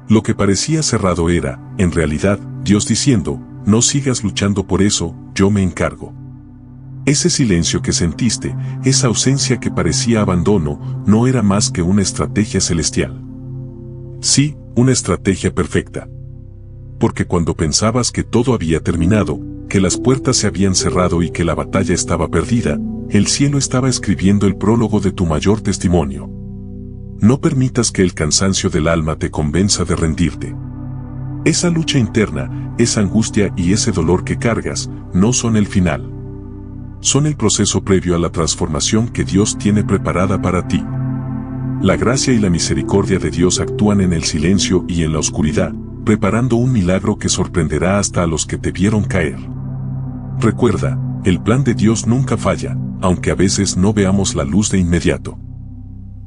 Lo que parecía cerrado era, en realidad, Dios diciendo, no sigas luchando por eso, yo me encargo. Ese silencio que sentiste, esa ausencia que parecía abandono, no era más que una estrategia celestial. Sí, una estrategia perfecta. Porque cuando pensabas que todo había terminado, que las puertas se habían cerrado y que la batalla estaba perdida, el cielo estaba escribiendo el prólogo de tu mayor testimonio. No permitas que el cansancio del alma te convenza de rendirte. Esa lucha interna, esa angustia y ese dolor que cargas, no son el final. Son el proceso previo a la transformación que Dios tiene preparada para ti. La gracia y la misericordia de Dios actúan en el silencio y en la oscuridad, preparando un milagro que sorprenderá hasta a los que te vieron caer. Recuerda, el plan de Dios nunca falla, aunque a veces no veamos la luz de inmediato.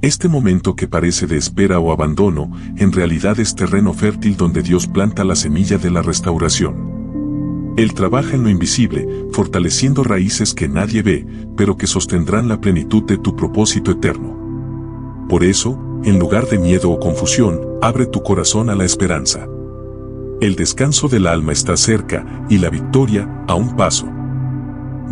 Este momento que parece de espera o abandono, en realidad es terreno fértil donde Dios planta la semilla de la restauración. Él trabaja en lo invisible, fortaleciendo raíces que nadie ve, pero que sostendrán la plenitud de tu propósito eterno. Por eso, en lugar de miedo o confusión, abre tu corazón a la esperanza. El descanso del alma está cerca, y la victoria, a un paso.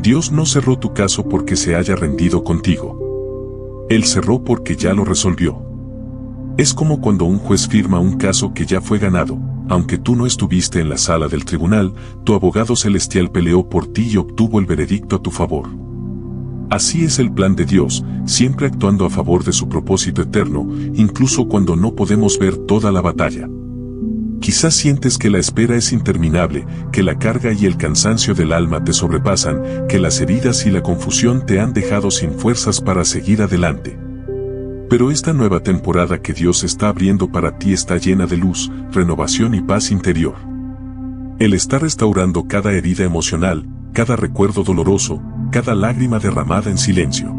Dios no cerró tu caso porque se haya rendido contigo. Él cerró porque ya lo resolvió. Es como cuando un juez firma un caso que ya fue ganado, aunque tú no estuviste en la sala del tribunal, tu abogado celestial peleó por ti y obtuvo el veredicto a tu favor. Así es el plan de Dios, siempre actuando a favor de su propósito eterno, incluso cuando no podemos ver toda la batalla. Quizás sientes que la espera es interminable, que la carga y el cansancio del alma te sobrepasan, que las heridas y la confusión te han dejado sin fuerzas para seguir adelante. Pero esta nueva temporada que Dios está abriendo para ti está llena de luz, renovación y paz interior. Él está restaurando cada herida emocional, cada recuerdo doloroso, cada lágrima derramada en silencio.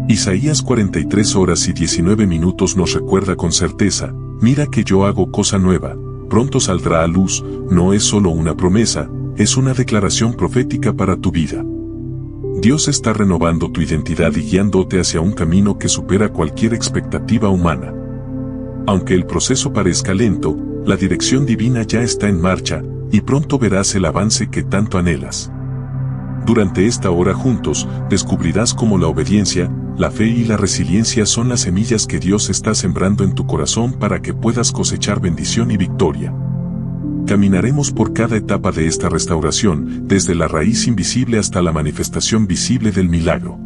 Isaías 43 horas y 19 minutos nos recuerda con certeza, mira que yo hago cosa nueva. Pronto saldrá a luz, no es solo una promesa, es una declaración profética para tu vida. Dios está renovando tu identidad y guiándote hacia un camino que supera cualquier expectativa humana. Aunque el proceso parezca lento, la dirección divina ya está en marcha, y pronto verás el avance que tanto anhelas. Durante esta hora juntos, descubrirás cómo la obediencia, la fe y la resiliencia son las semillas que Dios está sembrando en tu corazón para que puedas cosechar bendición y victoria. Caminaremos por cada etapa de esta restauración, desde la raíz invisible hasta la manifestación visible del milagro.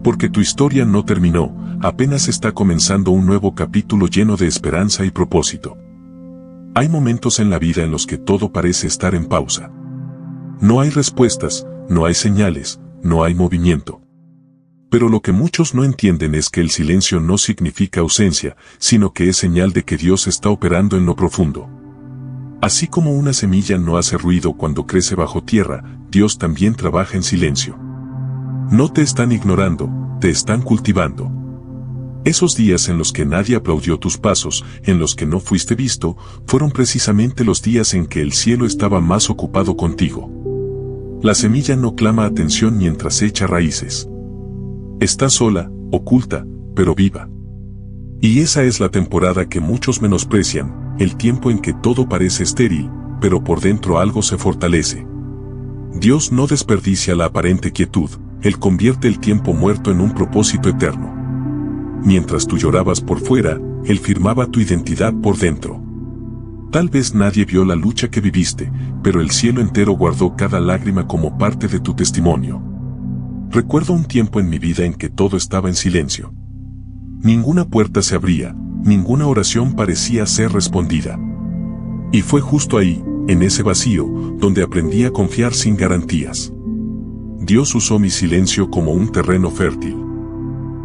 Porque tu historia no terminó, apenas está comenzando un nuevo capítulo lleno de esperanza y propósito. Hay momentos en la vida en los que todo parece estar en pausa. No hay respuestas, no hay señales, no hay movimiento. Pero lo que muchos no entienden es que el silencio no significa ausencia, sino que es señal de que Dios está operando en lo profundo. Así como una semilla no hace ruido cuando crece bajo tierra, Dios también trabaja en silencio. No te están ignorando, te están cultivando. Esos días en los que nadie aplaudió tus pasos, en los que no fuiste visto, fueron precisamente los días en que el cielo estaba más ocupado contigo. La semilla no clama atención mientras echa raíces. Está sola, oculta, pero viva. Y esa es la temporada que muchos menosprecian, el tiempo en que todo parece estéril, pero por dentro algo se fortalece. Dios no desperdicia la aparente quietud, Él convierte el tiempo muerto en un propósito eterno. Mientras tú llorabas por fuera, Él firmaba tu identidad por dentro. Tal vez nadie vio la lucha que viviste, pero el cielo entero guardó cada lágrima como parte de tu testimonio. Recuerdo un tiempo en mi vida en que todo estaba en silencio. Ninguna puerta se abría, ninguna oración parecía ser respondida. Y fue justo ahí, en ese vacío, donde aprendí a confiar sin garantías. Dios usó mi silencio como un terreno fértil.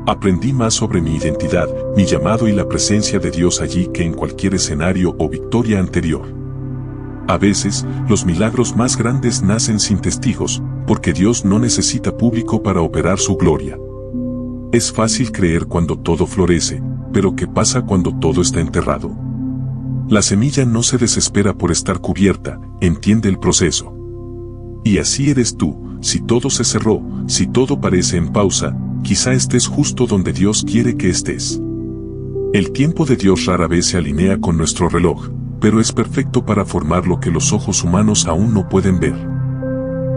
Aprendí más sobre mi identidad, mi llamado y la presencia de Dios allí que en cualquier escenario o victoria anterior. A veces, los milagros más grandes nacen sin testigos, porque Dios no necesita público para operar su gloria. Es fácil creer cuando todo florece, pero ¿qué pasa cuando todo está enterrado? La semilla no se desespera por estar cubierta, entiende el proceso. Y así eres tú, si todo se cerró, si todo parece en pausa, quizá estés justo donde Dios quiere que estés. El tiempo de Dios rara vez se alinea con nuestro reloj, pero es perfecto para formar lo que los ojos humanos aún no pueden ver.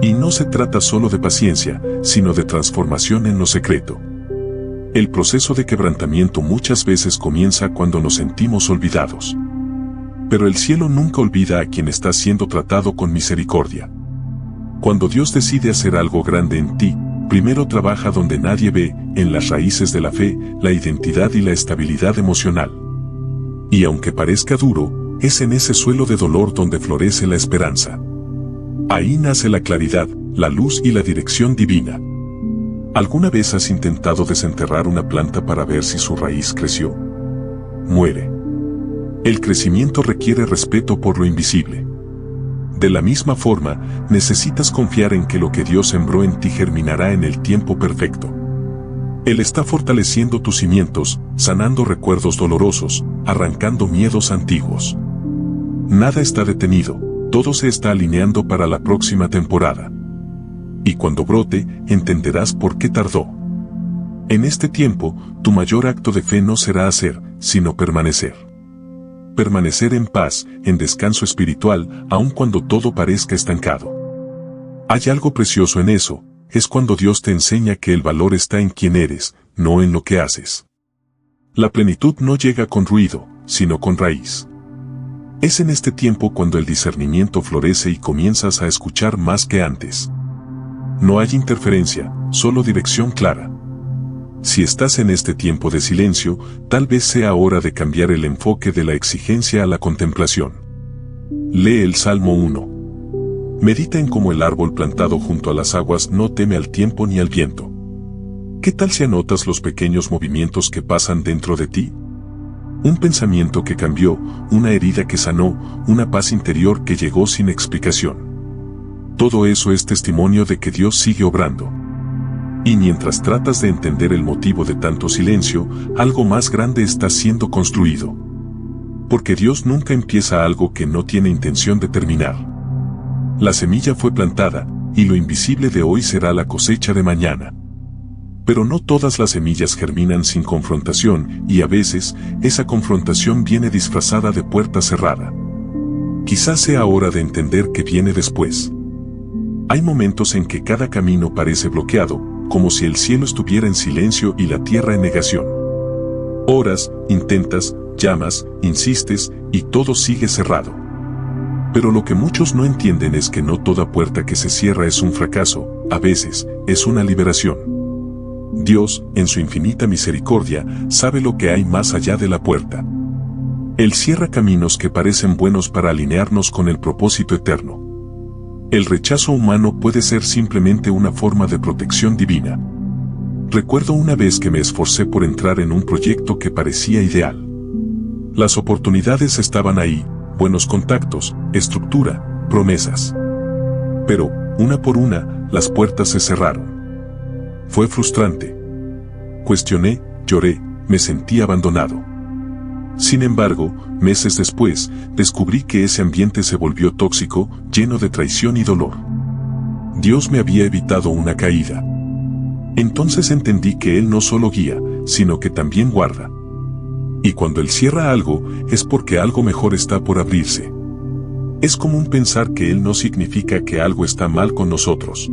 Y no se trata solo de paciencia, sino de transformación en lo secreto. El proceso de quebrantamiento muchas veces comienza cuando nos sentimos olvidados. Pero el cielo nunca olvida a quien está siendo tratado con misericordia. Cuando Dios decide hacer algo grande en ti, primero trabaja donde nadie ve, en las raíces de la fe, la identidad y la estabilidad emocional. Y aunque parezca duro, es en ese suelo de dolor donde florece la esperanza. Ahí nace la claridad, la luz y la dirección divina. ¿Alguna vez has intentado desenterrar una planta para ver si su raíz creció? Muere. El crecimiento requiere respeto por lo invisible. De la misma forma, necesitas confiar en que lo que Dios sembró en ti germinará en el tiempo perfecto. Él está fortaleciendo tus cimientos, sanando recuerdos dolorosos, arrancando miedos antiguos. Nada está detenido, todo se está alineando para la próxima temporada. Y cuando brote, entenderás por qué tardó. En este tiempo, tu mayor acto de fe no será hacer, sino permanecer. Permanecer en paz, en descanso espiritual, aun cuando todo parezca estancado. Hay algo precioso en eso, es cuando Dios te enseña que el valor está en quién eres, no en lo que haces. La plenitud no llega con ruido, sino con raíz. Es en este tiempo cuando el discernimiento florece y comienzas a escuchar más que antes. No hay interferencia, solo dirección clara. Si estás en este tiempo de silencio, tal vez sea hora de cambiar el enfoque de la exigencia a la contemplación. Lee el Salmo 1. Medita en cómo el árbol plantado junto a las aguas no teme al tiempo ni al viento. ¿Qué tal si anotas los pequeños movimientos que pasan dentro de ti? Un pensamiento que cambió, una herida que sanó, una paz interior que llegó sin explicación. Todo eso es testimonio de que Dios sigue obrando. Y mientras tratas de entender el motivo de tanto silencio, algo más grande está siendo construido. Porque Dios nunca empieza algo que no tiene intención de terminar. La semilla fue plantada, y lo invisible de hoy será la cosecha de mañana. Pero no todas las semillas germinan sin confrontación, y a veces, esa confrontación viene disfrazada de puerta cerrada. Quizás sea hora de entender qué viene después. Hay momentos en que cada camino parece bloqueado, como si el cielo estuviera en silencio y la tierra en negación. Oras, intentas, llamas, insistes, y todo sigue cerrado. Pero lo que muchos no entienden es que no toda puerta que se cierra es un fracaso, a veces, es una liberación. Dios, en su infinita misericordia, sabe lo que hay más allá de la puerta. Él cierra caminos que parecen buenos para alinearnos con el propósito eterno. El rechazo humano puede ser simplemente una forma de protección divina. Recuerdo una vez que me esforcé por entrar en un proyecto que parecía ideal. Las oportunidades estaban ahí, buenos contactos, estructura, promesas. Pero, una por una, las puertas se cerraron. Fue frustrante. Cuestioné, lloré, me sentí abandonado. Sin embargo, meses después, descubrí que ese ambiente se volvió tóxico, lleno de traición y dolor. Dios me había evitado una caída. Entonces entendí que Él no solo guía, sino que también guarda. Y cuando Él cierra algo, es porque algo mejor está por abrirse. Es común pensar que Él no significa que algo está mal con nosotros.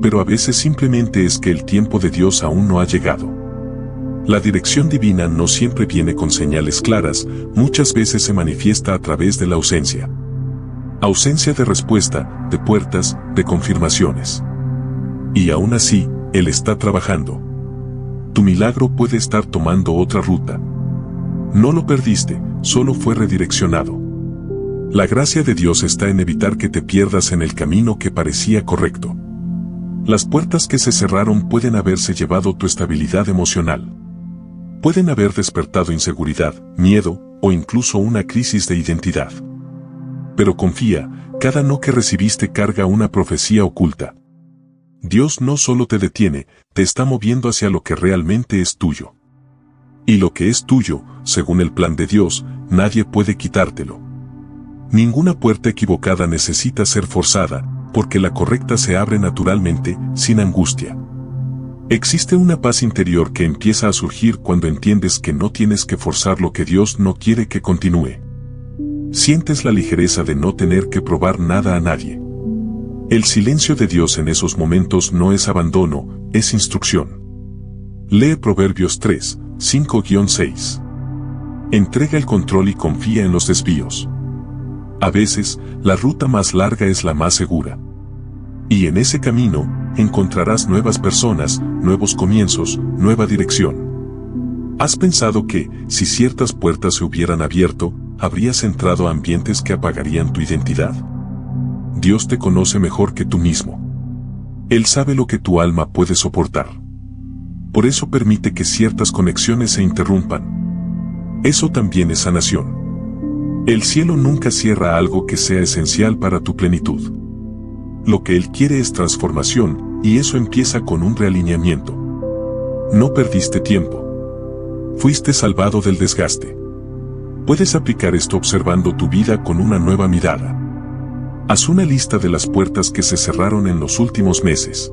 Pero a veces simplemente es que el tiempo de Dios aún no ha llegado. La dirección divina no siempre viene con señales claras, muchas veces se manifiesta a través de la ausencia. Ausencia de respuesta, de puertas, de confirmaciones. Y aún así, Él está trabajando. Tu milagro puede estar tomando otra ruta. No lo perdiste, solo fue redireccionado. La gracia de Dios está en evitar que te pierdas en el camino que parecía correcto. Las puertas que se cerraron pueden haberse llevado tu estabilidad emocional. Pueden haber despertado inseguridad, miedo, o incluso una crisis de identidad. Pero confía, cada no que recibiste carga una profecía oculta. Dios no solo te detiene, te está moviendo hacia lo que realmente es tuyo. Y lo que es tuyo, según el plan de Dios, nadie puede quitártelo. Ninguna puerta equivocada necesita ser forzada, porque la correcta se abre naturalmente, sin angustia. Existe una paz interior que empieza a surgir cuando entiendes que no tienes que forzar lo que Dios no quiere que continúe. Sientes la ligereza de no tener que probar nada a nadie. El silencio de Dios en esos momentos no es abandono, es instrucción. Lee Proverbios 3, 5-6. Entrega el control y confía en los desvíos. A veces, la ruta más larga es la más segura. Y en ese camino, encontrarás nuevas personas, nuevos comienzos, nueva dirección. ¿Has pensado que, si ciertas puertas se hubieran abierto, habrías entrado a ambientes que apagarían tu identidad? Dios te conoce mejor que tú mismo. Él sabe lo que tu alma puede soportar. Por eso permite que ciertas conexiones se interrumpan. Eso también es sanación. El cielo nunca cierra algo que sea esencial para tu plenitud. Lo que Él quiere es transformación, y eso empieza con un realineamiento. No perdiste tiempo. Fuiste salvado del desgaste. Puedes aplicar esto observando tu vida con una nueva mirada. Haz una lista de las puertas que se cerraron en los últimos meses.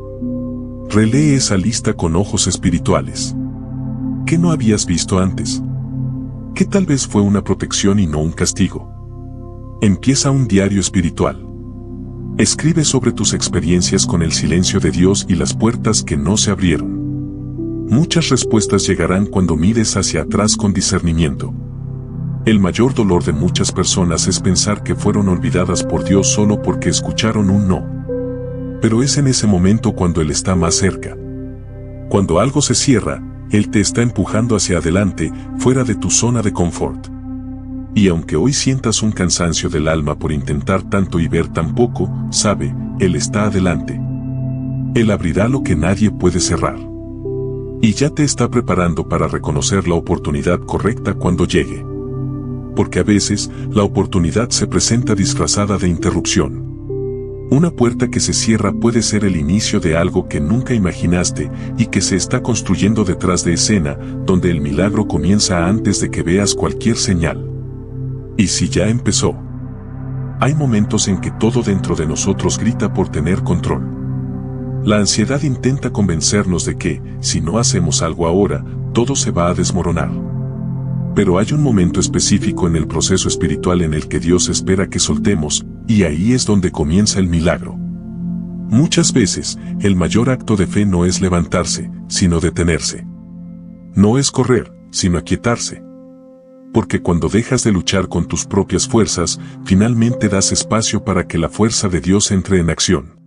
Relee esa lista con ojos espirituales. ¿Qué no habías visto antes? ¿Qué tal vez fue una protección y no un castigo? Empieza un diario espiritual. Escribe sobre tus experiencias con el silencio de Dios y las puertas que no se abrieron. Muchas respuestas llegarán cuando mires hacia atrás con discernimiento. El mayor dolor de muchas personas es pensar que fueron olvidadas por Dios solo porque escucharon un no. Pero es en ese momento cuando Él está más cerca. Cuando algo se cierra, Él te está empujando hacia adelante, fuera de tu zona de confort. Y aunque hoy sientas un cansancio del alma por intentar tanto y ver tan poco, sabe, Él está adelante. Él abrirá lo que nadie puede cerrar. Y ya te está preparando para reconocer la oportunidad correcta cuando llegue. Porque a veces, la oportunidad se presenta disfrazada de interrupción. Una puerta que se cierra puede ser el inicio de algo que nunca imaginaste y que se está construyendo detrás de escena, donde el milagro comienza antes de que veas cualquier señal. ¿Y si ya empezó? Hay momentos en que todo dentro de nosotros grita por tener control. La ansiedad intenta convencernos de que, si no hacemos algo ahora, todo se va a desmoronar. Pero hay un momento específico en el proceso espiritual en el que Dios espera que soltemos, y ahí es donde comienza el milagro. Muchas veces, el mayor acto de fe no es levantarse, sino detenerse. No es correr, sino aquietarse. Porque cuando dejas de luchar con tus propias fuerzas, finalmente das espacio para que la fuerza de Dios entre en acción.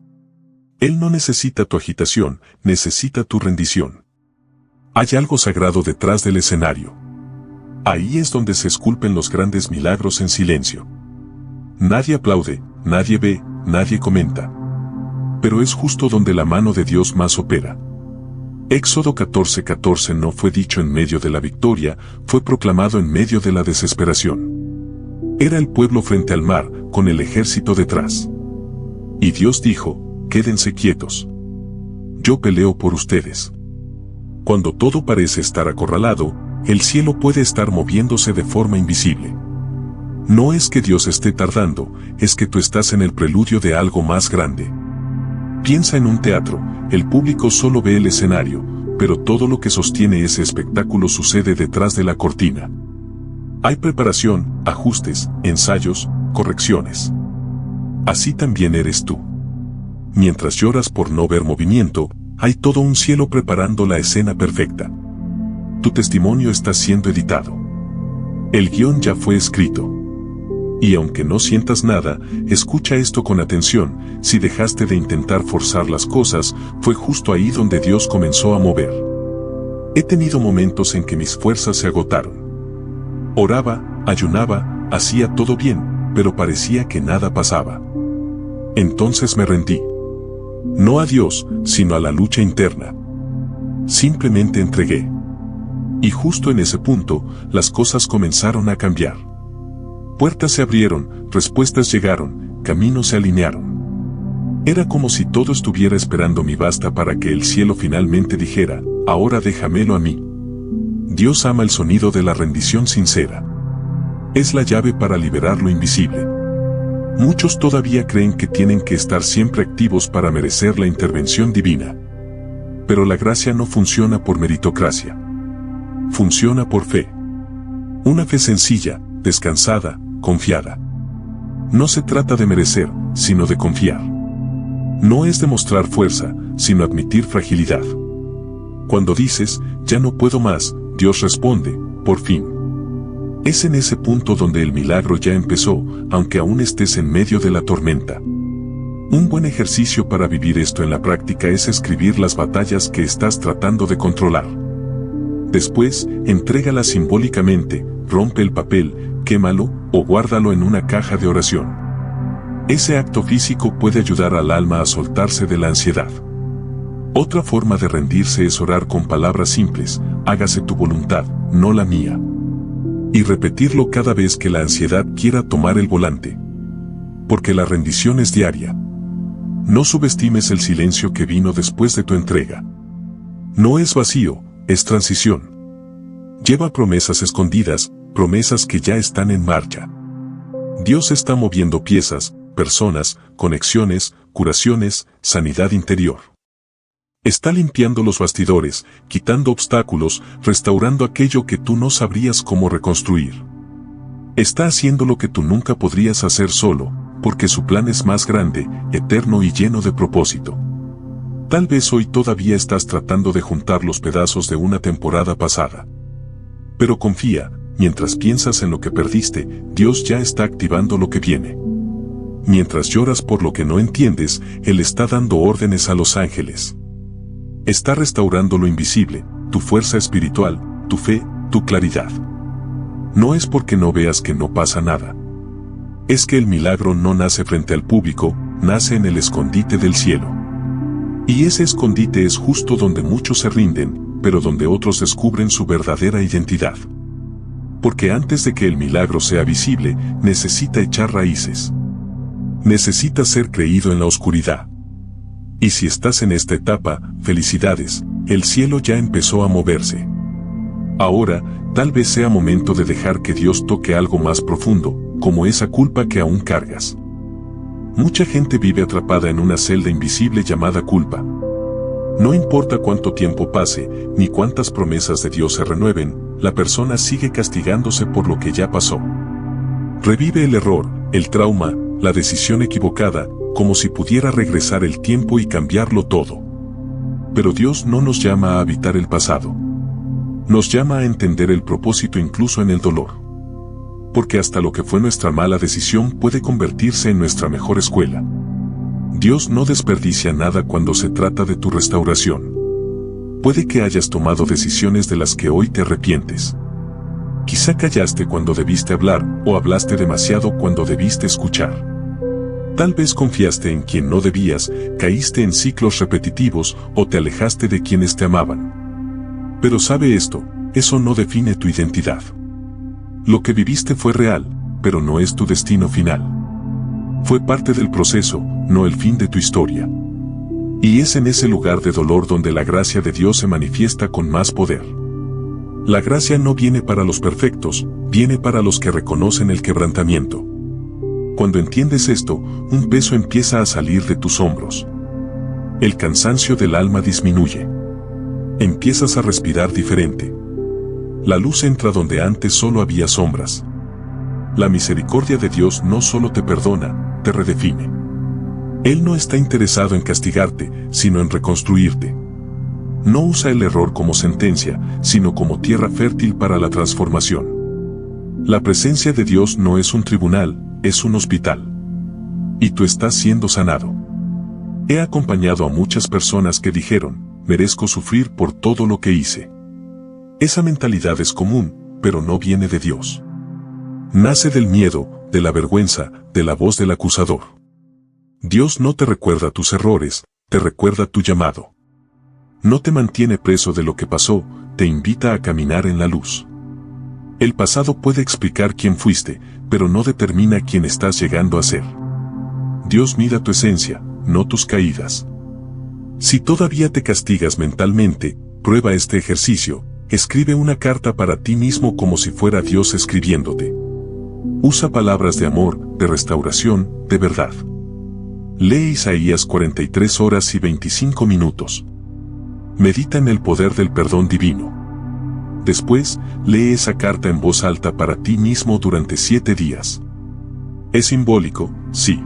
Él no necesita tu agitación, necesita tu rendición. Hay algo sagrado detrás del escenario. Ahí es donde se esculpen los grandes milagros en silencio. Nadie aplaude, nadie ve, nadie comenta. Pero es justo donde la mano de Dios más opera. Éxodo 14:14 no fue dicho en medio de la victoria, fue proclamado en medio de la desesperación. Era el pueblo frente al mar, con el ejército detrás. Y Dios dijo, quédense quietos. Yo peleo por ustedes. Cuando todo parece estar acorralado, el cielo puede estar moviéndose de forma invisible. No es que Dios esté tardando, es que tú estás en el preludio de algo más grande. Piensa en un teatro, el público solo ve el escenario, pero todo lo que sostiene ese espectáculo sucede detrás de la cortina. Hay preparación, ajustes, ensayos, correcciones. Así también eres tú. Mientras lloras por no ver movimiento, hay todo un cielo preparando la escena perfecta. Tu testimonio está siendo editado. El guión ya fue escrito. Y aunque no sientas nada, escucha esto con atención, si dejaste de intentar forzar las cosas, fue justo ahí donde Dios comenzó a mover. He tenido momentos en que mis fuerzas se agotaron. Oraba, ayunaba, hacía todo bien, pero parecía que nada pasaba. Entonces me rendí. No a Dios, sino a la lucha interna. Simplemente entregué. Y justo en ese punto, las cosas comenzaron a cambiar. Puertas se abrieron, respuestas llegaron, caminos se alinearon. Era como si todo estuviera esperando mi basta para que el cielo finalmente dijera, ahora déjamelo a mí. Dios ama el sonido de la rendición sincera. Es la llave para liberar lo invisible. Muchos todavía creen que tienen que estar siempre activos para merecer la intervención divina. Pero la gracia no funciona por meritocracia. Funciona por fe. Una fe sencilla, descansada, confiada. No se trata de merecer, sino de confiar. No es demostrar fuerza, sino admitir fragilidad. Cuando dices, ya no puedo más, Dios responde, por fin. Es en ese punto donde el milagro ya empezó, aunque aún estés en medio de la tormenta. Un buen ejercicio para vivir esto en la práctica es escribir las batallas que estás tratando de controlar. Después, entrégalas simbólicamente, rompe el papel, quémalo o guárdalo en una caja de oración. Ese acto físico puede ayudar al alma a soltarse de la ansiedad. Otra forma de rendirse es orar con palabras simples, hágase tu voluntad, no la mía. Y repetirlo cada vez que la ansiedad quiera tomar el volante. Porque la rendición es diaria. No subestimes el silencio que vino después de tu entrega. No es vacío, es transición. Lleva promesas escondidas, promesas que ya están en marcha. Dios está moviendo piezas, personas, conexiones, curaciones, sanidad interior. Está limpiando los bastidores, quitando obstáculos, restaurando aquello que tú no sabrías cómo reconstruir. Está haciendo lo que tú nunca podrías hacer solo, porque su plan es más grande, eterno y lleno de propósito. Tal vez hoy todavía estás tratando de juntar los pedazos de una temporada pasada. Pero confía, mientras piensas en lo que perdiste, Dios ya está activando lo que viene. Mientras lloras por lo que no entiendes, Él está dando órdenes a los ángeles. Está restaurando lo invisible, tu fuerza espiritual, tu fe, tu claridad. No es porque no veas que no pasa nada. Es que el milagro no nace frente al público, nace en el escondite del cielo. Y ese escondite es justo donde muchos se rinden, pero donde otros descubren su verdadera identidad. Porque antes de que el milagro sea visible, necesita echar raíces. Necesita ser creído en la oscuridad. Y si estás en esta etapa, felicidades, el cielo ya empezó a moverse. Ahora, tal vez sea momento de dejar que Dios toque algo más profundo, como esa culpa que aún cargas. Mucha gente vive atrapada en una celda invisible llamada culpa. No importa cuánto tiempo pase, ni cuántas promesas de Dios se renueven, la persona sigue castigándose por lo que ya pasó. Revive el error, el trauma, la decisión equivocada, como si pudiera regresar el tiempo y cambiarlo todo. Pero Dios no nos llama a habitar el pasado. Nos llama a entender el propósito incluso en el dolor. Porque hasta lo que fue nuestra mala decisión puede convertirse en nuestra mejor escuela. Dios no desperdicia nada cuando se trata de tu restauración. Puede que hayas tomado decisiones de las que hoy te arrepientes. Quizá callaste cuando debiste hablar, o hablaste demasiado cuando debiste escuchar. Tal vez confiaste en quien no debías, caíste en ciclos repetitivos, o te alejaste de quienes te amaban. Pero sabe esto, eso no define tu identidad. Lo que viviste fue real, pero no es tu destino final. Fue parte del proceso, no el fin de tu historia. Y es en ese lugar de dolor donde la gracia de Dios se manifiesta con más poder. La gracia no viene para los perfectos, viene para los que reconocen el quebrantamiento. Cuando entiendes esto, un peso empieza a salir de tus hombros. El cansancio del alma disminuye. Empiezas a respirar diferente. La luz entra donde antes solo había sombras. La misericordia de Dios no solo te perdona, te redefine. Él no está interesado en castigarte, sino en reconstruirte. No usa el error como sentencia, sino como tierra fértil para la transformación. La presencia de Dios no es un tribunal, es un hospital. Y tú estás siendo sanado. He acompañado a muchas personas que dijeron, merezco sufrir por todo lo que hice. Esa mentalidad es común, pero no viene de Dios. Nace del miedo, de la vergüenza, de la voz del acusador. Dios no te recuerda tus errores, te recuerda tu llamado. No te mantiene preso de lo que pasó, te invita a caminar en la luz. El pasado puede explicar quién fuiste, pero no determina quién estás llegando a ser. Dios mira tu esencia, no tus caídas. Si todavía te castigas mentalmente, prueba este ejercicio, escribe una carta para ti mismo como si fuera Dios escribiéndote. Usa palabras de amor, de restauración, de verdad. Lee Isaías 43 horas y 25 minutos. Medita en el poder del perdón divino. Después, lee esa carta en voz alta para ti mismo durante 7 días. Es simbólico, sí.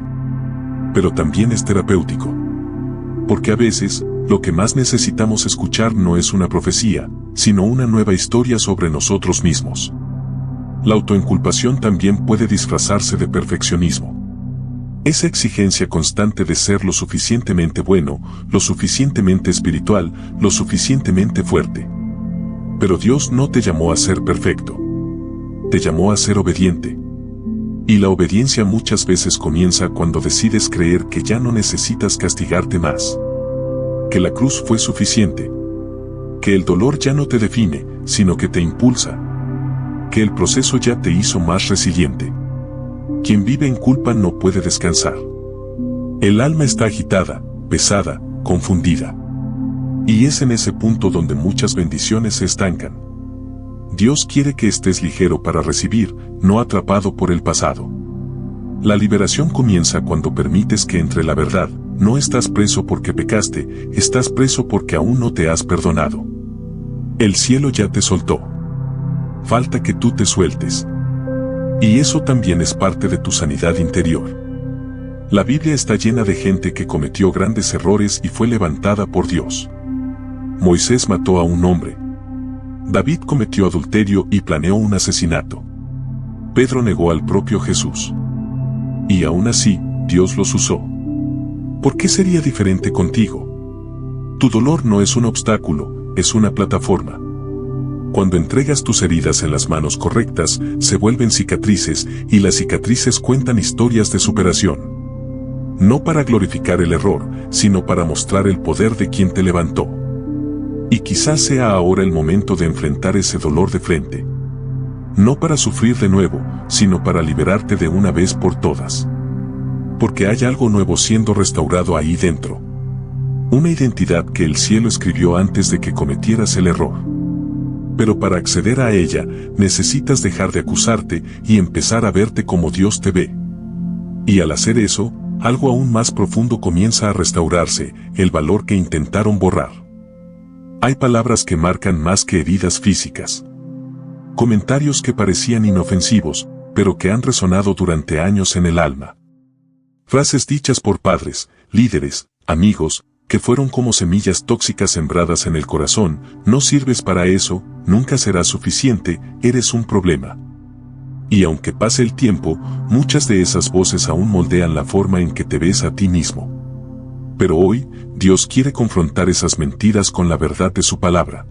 Pero también es terapéutico. Porque a veces, lo que más necesitamos escuchar no es una profecía, sino una nueva historia sobre nosotros mismos. La autoinculpación también puede disfrazarse de perfeccionismo. Esa exigencia constante de ser lo suficientemente bueno, lo suficientemente espiritual, lo suficientemente fuerte. Pero Dios no te llamó a ser perfecto. Te llamó a ser obediente. Y la obediencia muchas veces comienza cuando decides creer que ya no necesitas castigarte más. Que la cruz fue suficiente. Que el dolor ya no te define, sino que te impulsa. Que el proceso ya te hizo más resiliente. Quien vive en culpa no puede descansar. El alma está agitada, pesada, confundida. Y es en ese punto donde muchas bendiciones se estancan. Dios quiere que estés ligero para recibir, no atrapado por el pasado. La liberación comienza cuando permites que entre la verdad. No estás preso porque pecaste, estás preso porque aún no te has perdonado. El cielo ya te soltó. Falta que tú te sueltes. Y eso también es parte de tu sanidad interior. La Biblia está llena de gente que cometió grandes errores y fue levantada por Dios. Moisés mató a un hombre. David cometió adulterio y planeó un asesinato. Pedro negó al propio Jesús. Y aún así, Dios los usó. ¿Por qué sería diferente contigo? Tu dolor no es un obstáculo, es una plataforma. Cuando entregas tus heridas en las manos correctas, se vuelven cicatrices, y las cicatrices cuentan historias de superación. No para glorificar el error, sino para mostrar el poder de quien te levantó. Y quizás sea ahora el momento de enfrentar ese dolor de frente. No para sufrir de nuevo, sino para liberarte de una vez por todas. Porque hay algo nuevo siendo restaurado ahí dentro. Una identidad que el cielo escribió antes de que cometieras el error. Pero para acceder a ella, necesitas dejar de acusarte y empezar a verte como Dios te ve. Y al hacer eso, algo aún más profundo comienza a restaurarse, el valor que intentaron borrar. Hay palabras que marcan más que heridas físicas. Comentarios que parecían inofensivos, pero que han resonado durante años en el alma. Frases dichas por padres, líderes, amigos, que fueron como semillas tóxicas sembradas en el corazón. No sirves para eso, nunca serás suficiente, eres un problema. Y aunque pase el tiempo, muchas de esas voces aún moldean la forma en que te ves a ti mismo. Pero hoy, Dios quiere confrontar esas mentiras con la verdad de su palabra.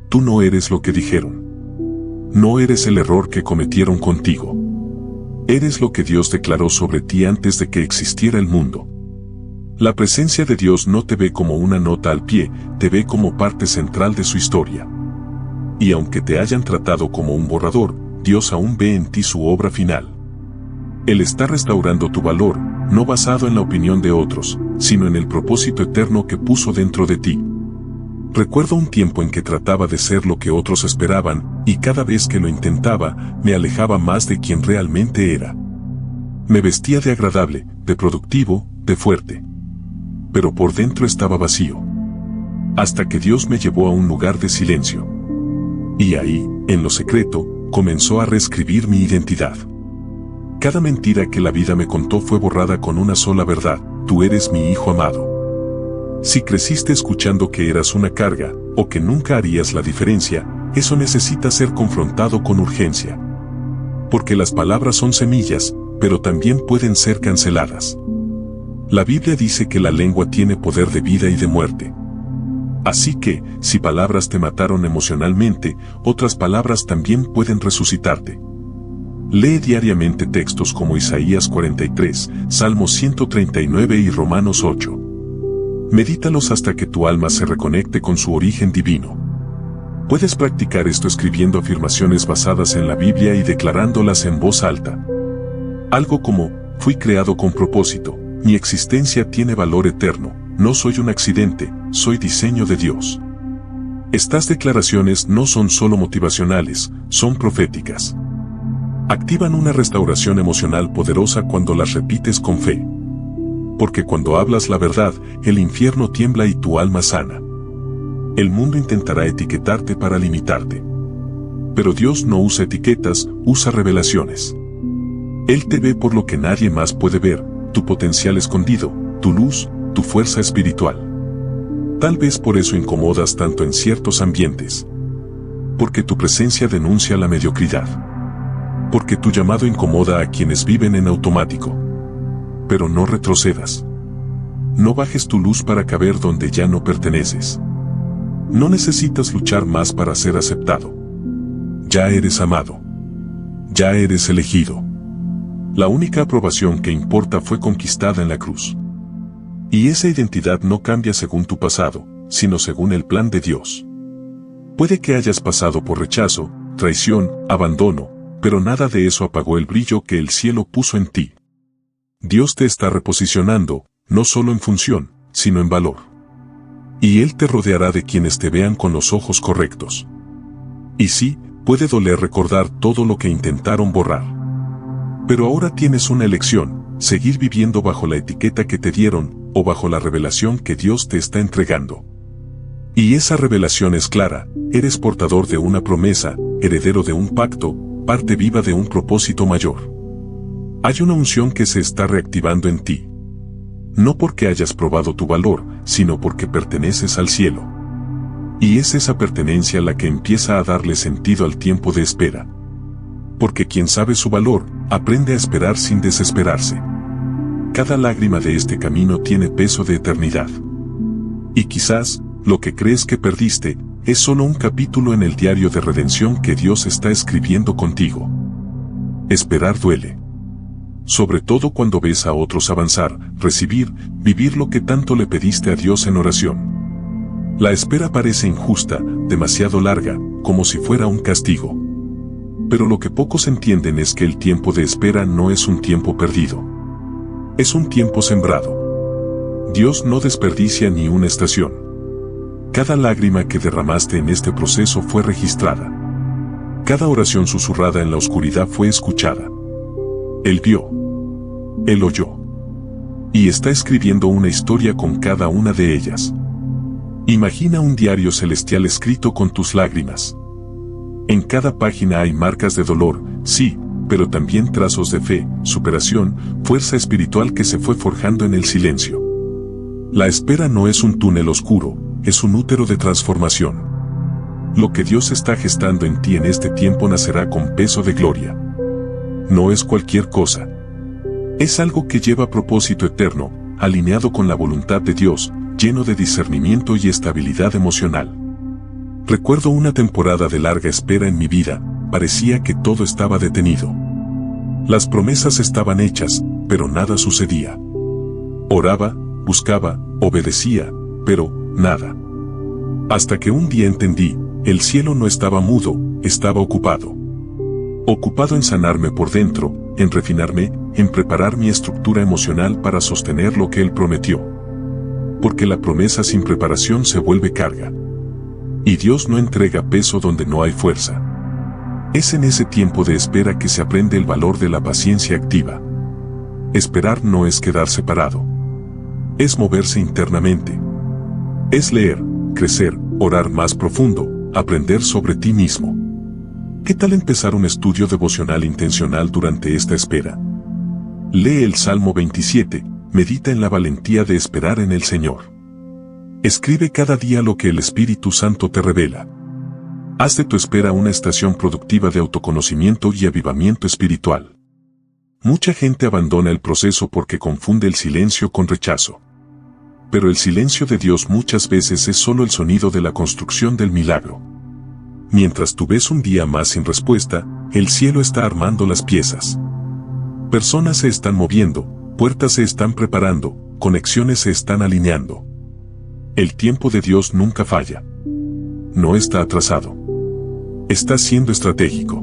Tú no eres lo que dijeron. No eres el error que cometieron contigo. Eres lo que Dios declaró sobre ti antes de que existiera el mundo. La presencia de Dios no te ve como una nota al pie, te ve como parte central de su historia. Y aunque te hayan tratado como un borrador, Dios aún ve en ti su obra final. Él está restaurando tu valor, no basado en la opinión de otros, sino en el propósito eterno que puso dentro de ti. Recuerdo un tiempo en que trataba de ser lo que otros esperaban, y cada vez que lo intentaba, me alejaba más de quien realmente era. Me vestía de agradable, de productivo, de fuerte. Pero por dentro estaba vacío. Hasta que Dios me llevó a un lugar de silencio. Y ahí, en lo secreto, comenzó a reescribir mi identidad. Cada mentira que la vida me contó fue borrada con una sola verdad: tú eres mi hijo amado. Si creciste escuchando que eras una carga, o que nunca harías la diferencia, eso necesita ser confrontado con urgencia. Porque las palabras son semillas, pero también pueden ser canceladas. La Biblia dice que la lengua tiene poder de vida y de muerte. Así que, si palabras te mataron emocionalmente, otras palabras también pueden resucitarte. Lee diariamente textos como Isaías 43, Salmos 139 y Romanos 8. Medítalos hasta que tu alma se reconecte con su origen divino. Puedes practicar esto escribiendo afirmaciones basadas en la Biblia y declarándolas en voz alta. Algo como: fui creado con propósito, mi existencia tiene valor eterno, no soy un accidente, soy diseño de Dios. Estas declaraciones no son solo motivacionales, son proféticas. Activan una restauración emocional poderosa cuando las repites con fe. Porque cuando hablas la verdad, el infierno tiembla y tu alma sana. El mundo intentará etiquetarte para limitarte. Pero Dios no usa etiquetas, usa revelaciones. Él te ve por lo que nadie más puede ver, tu potencial escondido, tu luz, tu fuerza espiritual. Tal vez por eso incomodas tanto en ciertos ambientes. Porque tu presencia denuncia la mediocridad. Porque tu llamado incomoda a quienes viven en automático. Pero no retrocedas. No bajes tu luz para caber donde ya no perteneces. No necesitas luchar más para ser aceptado. Ya eres amado. Ya eres elegido. La única aprobación que importa fue conquistada en la cruz. Y esa identidad no cambia según tu pasado, sino según el plan de Dios. Puede que hayas pasado por rechazo, traición, abandono, pero nada de eso apagó el brillo que el cielo puso en ti. Dios te está reposicionando, no solo en función, sino en valor. Y Él te rodeará de quienes te vean con los ojos correctos. Y sí, puede doler recordar todo lo que intentaron borrar. Pero ahora tienes una elección, seguir viviendo bajo la etiqueta que te dieron, o bajo la revelación que Dios te está entregando. Y esa revelación es clara, eres portador de una promesa, heredero de un pacto, parte viva de un propósito mayor. Hay una unción que se está reactivando en ti. No porque hayas probado tu valor, sino porque perteneces al cielo. Y es esa pertenencia la que empieza a darle sentido al tiempo de espera. Porque quien sabe su valor, aprende a esperar sin desesperarse. Cada lágrima de este camino tiene peso de eternidad. Y quizás, lo que crees que perdiste, es solo un capítulo en el diario de redención que Dios está escribiendo contigo. Esperar duele. Sobre todo cuando ves a otros avanzar, recibir, vivir lo que tanto le pediste a Dios en oración. La espera parece injusta, demasiado larga, como si fuera un castigo. Pero lo que pocos entienden es que el tiempo de espera no es un tiempo perdido. Es un tiempo sembrado. Dios no desperdicia ni una estación. Cada lágrima que derramaste en este proceso fue registrada. Cada oración susurrada en la oscuridad fue escuchada. Él vio. Él oyó. Y está escribiendo una historia con cada una de ellas. Imagina un diario celestial escrito con tus lágrimas. En cada página hay marcas de dolor, sí, pero también trazos de fe, superación, fuerza espiritual que se fue forjando en el silencio. La espera no es un túnel oscuro, es un útero de transformación. Lo que Dios está gestando en ti en este tiempo nacerá con peso de gloria. No es cualquier cosa. Es algo que lleva propósito eterno, alineado con la voluntad de Dios, lleno de discernimiento y estabilidad emocional. Recuerdo una temporada de larga espera en mi vida, parecía que todo estaba detenido. Las promesas estaban hechas, pero nada sucedía. Oraba, buscaba, obedecía, pero nada. Hasta que un día entendí, el cielo no estaba mudo, estaba ocupado. Ocupado en sanarme por dentro, en refinarme, en preparar mi estructura emocional para sostener lo que Él prometió. Porque la promesa sin preparación se vuelve carga. Y Dios no entrega peso donde no hay fuerza. Es en ese tiempo de espera que se aprende el valor de la paciencia activa. Esperar no es quedarse parado. Es moverse internamente. Es leer, crecer, orar más profundo, aprender sobre ti mismo. ¿Qué tal empezar un estudio devocional intencional durante esta espera? Lee el Salmo 27, medita en la valentía de esperar en el Señor. Escribe cada día lo que el Espíritu Santo te revela. Haz de tu espera una estación productiva de autoconocimiento y avivamiento espiritual. Mucha gente abandona el proceso porque confunde el silencio con rechazo. Pero el silencio de Dios muchas veces es solo el sonido de la construcción del milagro. Mientras tú ves un día más sin respuesta, el cielo está armando las piezas. Personas se están moviendo, puertas se están preparando, conexiones se están alineando. El tiempo de Dios nunca falla. No está atrasado. Está siendo estratégico.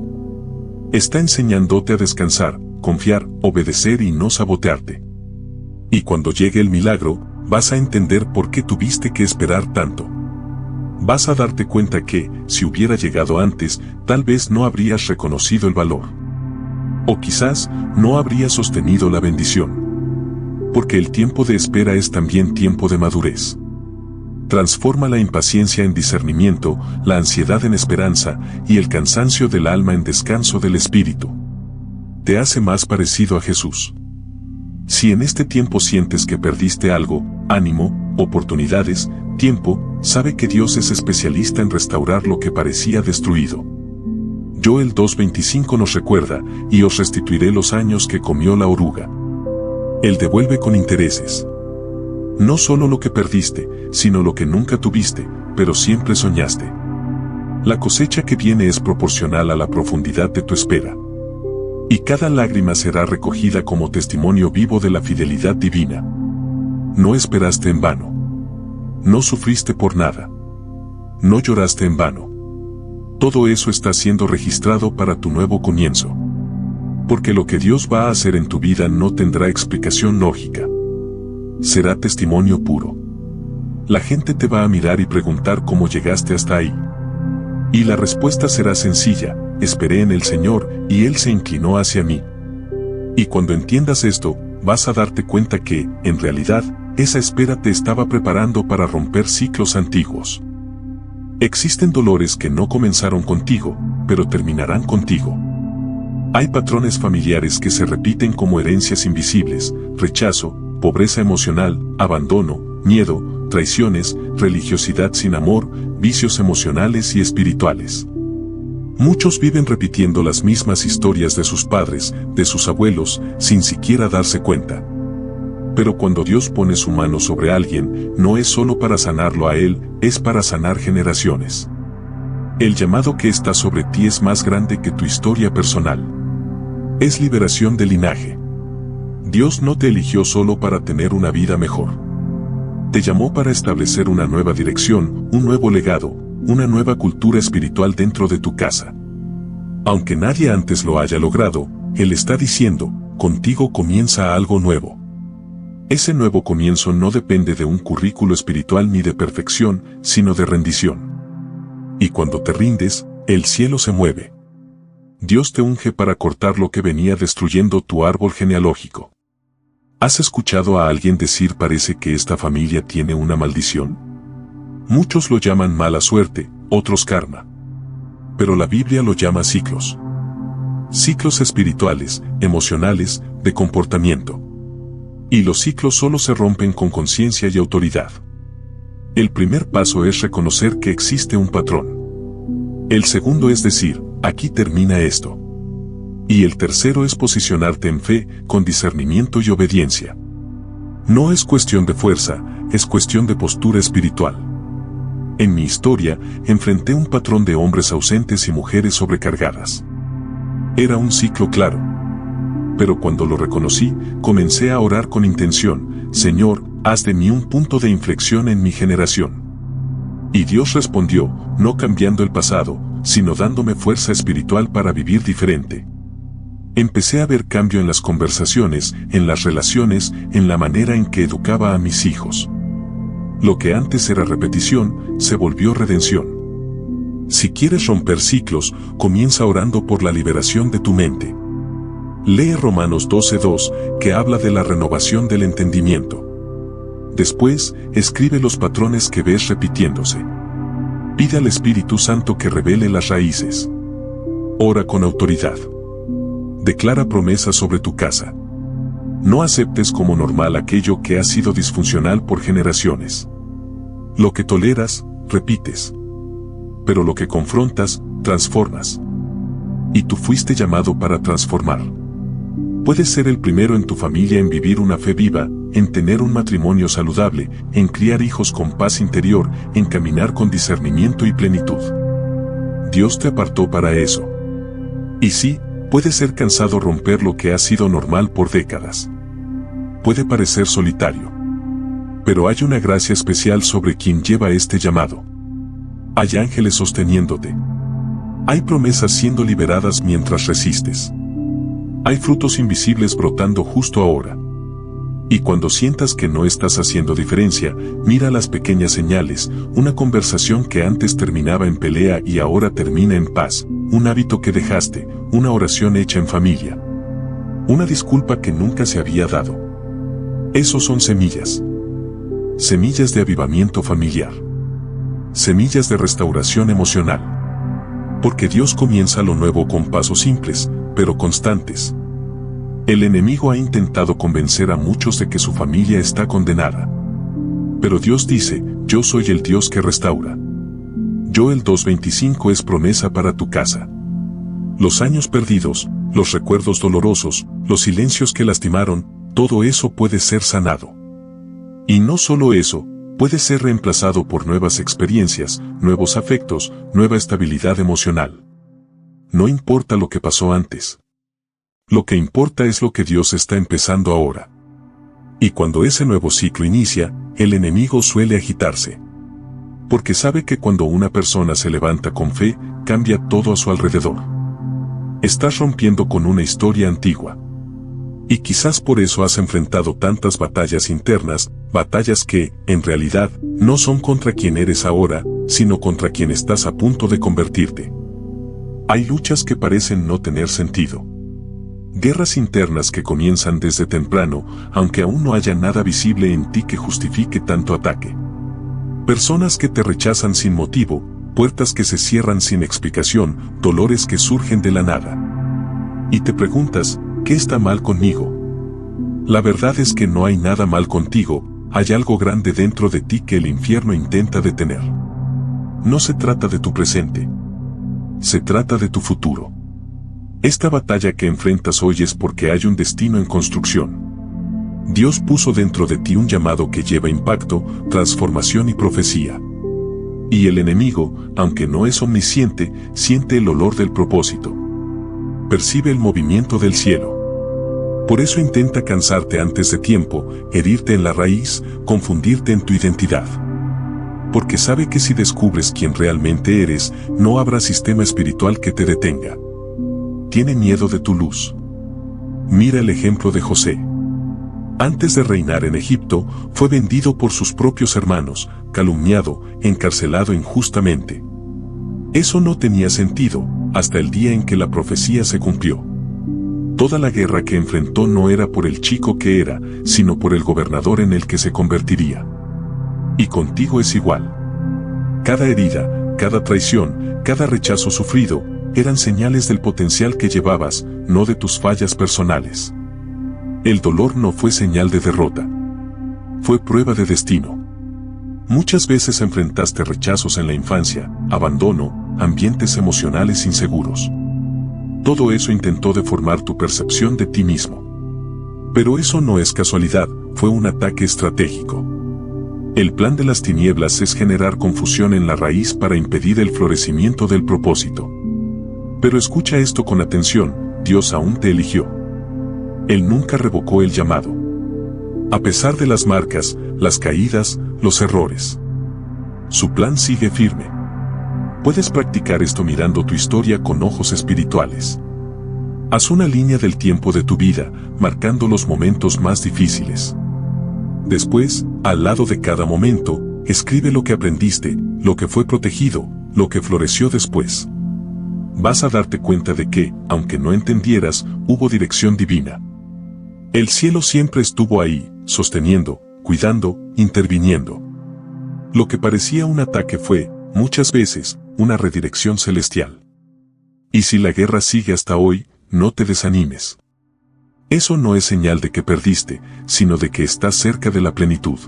Está enseñándote a descansar, confiar, obedecer y no sabotearte. Y cuando llegue el milagro, vas a entender por qué tuviste que esperar tanto. Vas a darte cuenta que, si hubiera llegado antes, tal vez no habrías reconocido el valor. O quizás, no habrías sostenido la bendición. Porque el tiempo de espera es también tiempo de madurez. Transforma la impaciencia en discernimiento, la ansiedad en esperanza y el cansancio del alma en descanso del espíritu. Te hace más parecido a Jesús. Si en este tiempo sientes que perdiste algo, ánimo, oportunidades, tiempo, sabe que Dios es especialista en restaurar lo que parecía destruido. Joel 2:25 nos recuerda, y os restituiré los años que comió la oruga. Él devuelve con intereses. No solo lo que perdiste, sino lo que nunca tuviste, pero siempre soñaste. La cosecha que viene es proporcional a la profundidad de tu espera. Y cada lágrima será recogida como testimonio vivo de la fidelidad divina. No esperaste en vano. No sufriste por nada. No lloraste en vano. Todo eso está siendo registrado para tu nuevo comienzo. Porque lo que Dios va a hacer en tu vida no tendrá explicación lógica. Será testimonio puro. La gente te va a mirar y preguntar cómo llegaste hasta ahí. Y la respuesta será sencilla: esperé en el Señor, y Él se inclinó hacia mí. Y cuando entiendas esto, vas a darte cuenta que, en realidad, esa espera te estaba preparando para romper ciclos antiguos. Existen dolores que no comenzaron contigo, pero terminarán contigo. Hay patrones familiares que se repiten como herencias invisibles: rechazo, pobreza emocional, abandono, miedo, traiciones, religiosidad sin amor, vicios emocionales y espirituales. Muchos viven repitiendo las mismas historias de sus padres, de sus abuelos, sin siquiera darse cuenta. Pero cuando Dios pone su mano sobre alguien, no es solo para sanarlo a él, es para sanar generaciones. El llamado que está sobre ti es más grande que tu historia personal. Es liberación de linaje. Dios no te eligió solo para tener una vida mejor. Te llamó para establecer una nueva dirección, un nuevo legado, una nueva cultura espiritual dentro de tu casa. Aunque nadie antes lo haya logrado, Él está diciendo: contigo comienza algo nuevo. Ese nuevo comienzo no depende de un currículo espiritual ni de perfección, sino de rendición. Y cuando te rindes, el cielo se mueve. Dios te unge para cortar lo que venía destruyendo tu árbol genealógico. ¿Has escuchado a alguien decir: parece que esta familia tiene una maldición? Muchos lo llaman mala suerte, otros karma. Pero la Biblia lo llama ciclos. Ciclos espirituales, emocionales, de comportamiento. Y los ciclos solo se rompen con conciencia y autoridad. El primer paso es reconocer que existe un patrón. El segundo es decir: aquí termina esto. Y el tercero es posicionarte en fe, con discernimiento y obediencia. No es cuestión de fuerza, es cuestión de postura espiritual. En mi historia, enfrenté un patrón de hombres ausentes y mujeres sobrecargadas. Era un ciclo claro. Pero cuando lo reconocí, comencé a orar con intención: Señor, haz de mí un punto de inflexión en mi generación. Y Dios respondió, no cambiando el pasado, sino dándome fuerza espiritual para vivir diferente. Empecé a ver cambio en las conversaciones, en las relaciones, en la manera en que educaba a mis hijos. Lo que antes era repetición, se volvió redención. Si quieres romper ciclos, comienza orando por la liberación de tu mente. Lee Romanos 12:2, que habla de la renovación del entendimiento. Después, escribe los patrones que ves repitiéndose. Pide al Espíritu Santo que revele las raíces. Ora con autoridad. Declara promesas sobre tu casa. No aceptes como normal aquello que ha sido disfuncional por generaciones. Lo que toleras, repites. Pero lo que confrontas, transformas. Y tú fuiste llamado para transformar. Puedes ser el primero en tu familia en vivir una fe viva, en tener un matrimonio saludable, en criar hijos con paz interior, en caminar con discernimiento y plenitud. Dios te apartó para eso. Y sí, puede ser cansado romper lo que ha sido normal por décadas. Puede parecer solitario. Pero hay una gracia especial sobre quien lleva este llamado. Hay ángeles sosteniéndote. Hay promesas siendo liberadas mientras resistes. Hay frutos invisibles brotando justo ahora. Y cuando sientas que no estás haciendo diferencia, mira las pequeñas señales: una conversación que antes terminaba en pelea y ahora termina en paz, un hábito que dejaste, una oración hecha en familia, una disculpa que nunca se había dado. Esos son semillas. semillas de avivamiento familiar. Semillas de restauración emocional. Porque Dios comienza lo nuevo con pasos simples, pero constantes. El enemigo ha intentado convencer a muchos de que su familia está condenada. Pero Dios dice, yo soy el Dios que restaura. Joel 2:25 es promesa para tu casa. Los años perdidos, los recuerdos dolorosos, los silencios que lastimaron, todo eso puede ser sanado. Y no solo eso, puede ser reemplazado por nuevas experiencias, nuevos afectos, nueva estabilidad emocional. No importa lo que pasó antes. Lo que importa es lo que Dios está empezando ahora. Y cuando ese nuevo ciclo inicia, el enemigo suele agitarse. Porque sabe que cuando una persona se levanta con fe, cambia todo a su alrededor. Estás rompiendo con una historia antigua. Y quizás por eso has enfrentado tantas batallas internas, batallas que, en realidad, no son contra quien eres ahora, sino contra quien estás a punto de convertirte. Hay luchas que parecen no tener sentido. Guerras internas que comienzan desde temprano, aunque aún no haya nada visible en ti que justifique tanto ataque. Personas que te rechazan sin motivo, puertas que se cierran sin explicación, dolores que surgen de la nada. Y te preguntas, ¿qué está mal conmigo? La verdad es que no hay nada mal contigo, hay algo grande dentro de ti que el infierno intenta detener. No se trata de tu presente. Se trata de tu futuro. Esta batalla que enfrentas hoy es porque hay un destino en construcción. Dios puso dentro de ti un llamado que lleva impacto, transformación y profecía. Y el enemigo, aunque no es omnisciente, siente el olor del propósito. Percibe el movimiento del cielo. Por eso intenta cansarte antes de tiempo, herirte en la raíz, confundirte en tu identidad. Porque sabe que si descubres quién realmente eres, no habrá sistema espiritual que te detenga. Tiene miedo de tu luz. Mira el ejemplo de José. Antes de reinar en Egipto, fue vendido por sus propios hermanos, calumniado, encarcelado injustamente. Eso no tenía sentido, hasta el día en que la profecía se cumplió. Toda la guerra que enfrentó no era por el chico que era, sino por el gobernador en el que se convertiría. Y contigo es igual. Cada herida, cada traición, cada rechazo sufrido, eran señales del potencial que llevabas, no de tus fallas personales. El dolor no fue señal de derrota. Fue prueba de destino. Muchas veces enfrentaste rechazos en la infancia, abandono, ambientes emocionales inseguros. Todo eso intentó deformar tu percepción de ti mismo. Pero eso no es casualidad, fue un ataque estratégico. El plan de las tinieblas es generar confusión en la raíz para impedir el florecimiento del propósito. Pero escucha esto con atención, Dios aún te eligió. Él nunca revocó el llamado. A pesar de las marcas, las caídas, los errores. Su plan sigue firme. Puedes practicar esto mirando tu historia con ojos espirituales. Haz una línea del tiempo de tu vida, marcando los momentos más difíciles. Después, al lado de cada momento, escribe lo que aprendiste, lo que fue protegido, lo que floreció después. Vas a darte cuenta de que, aunque no entendieras, hubo dirección divina. El cielo siempre estuvo ahí, sosteniendo, cuidando, interviniendo. Lo que parecía un ataque fue, muchas veces, una redirección celestial. Y si la guerra sigue hasta hoy, no te desanimes. Eso no es señal de que perdiste, sino de que estás cerca de la plenitud.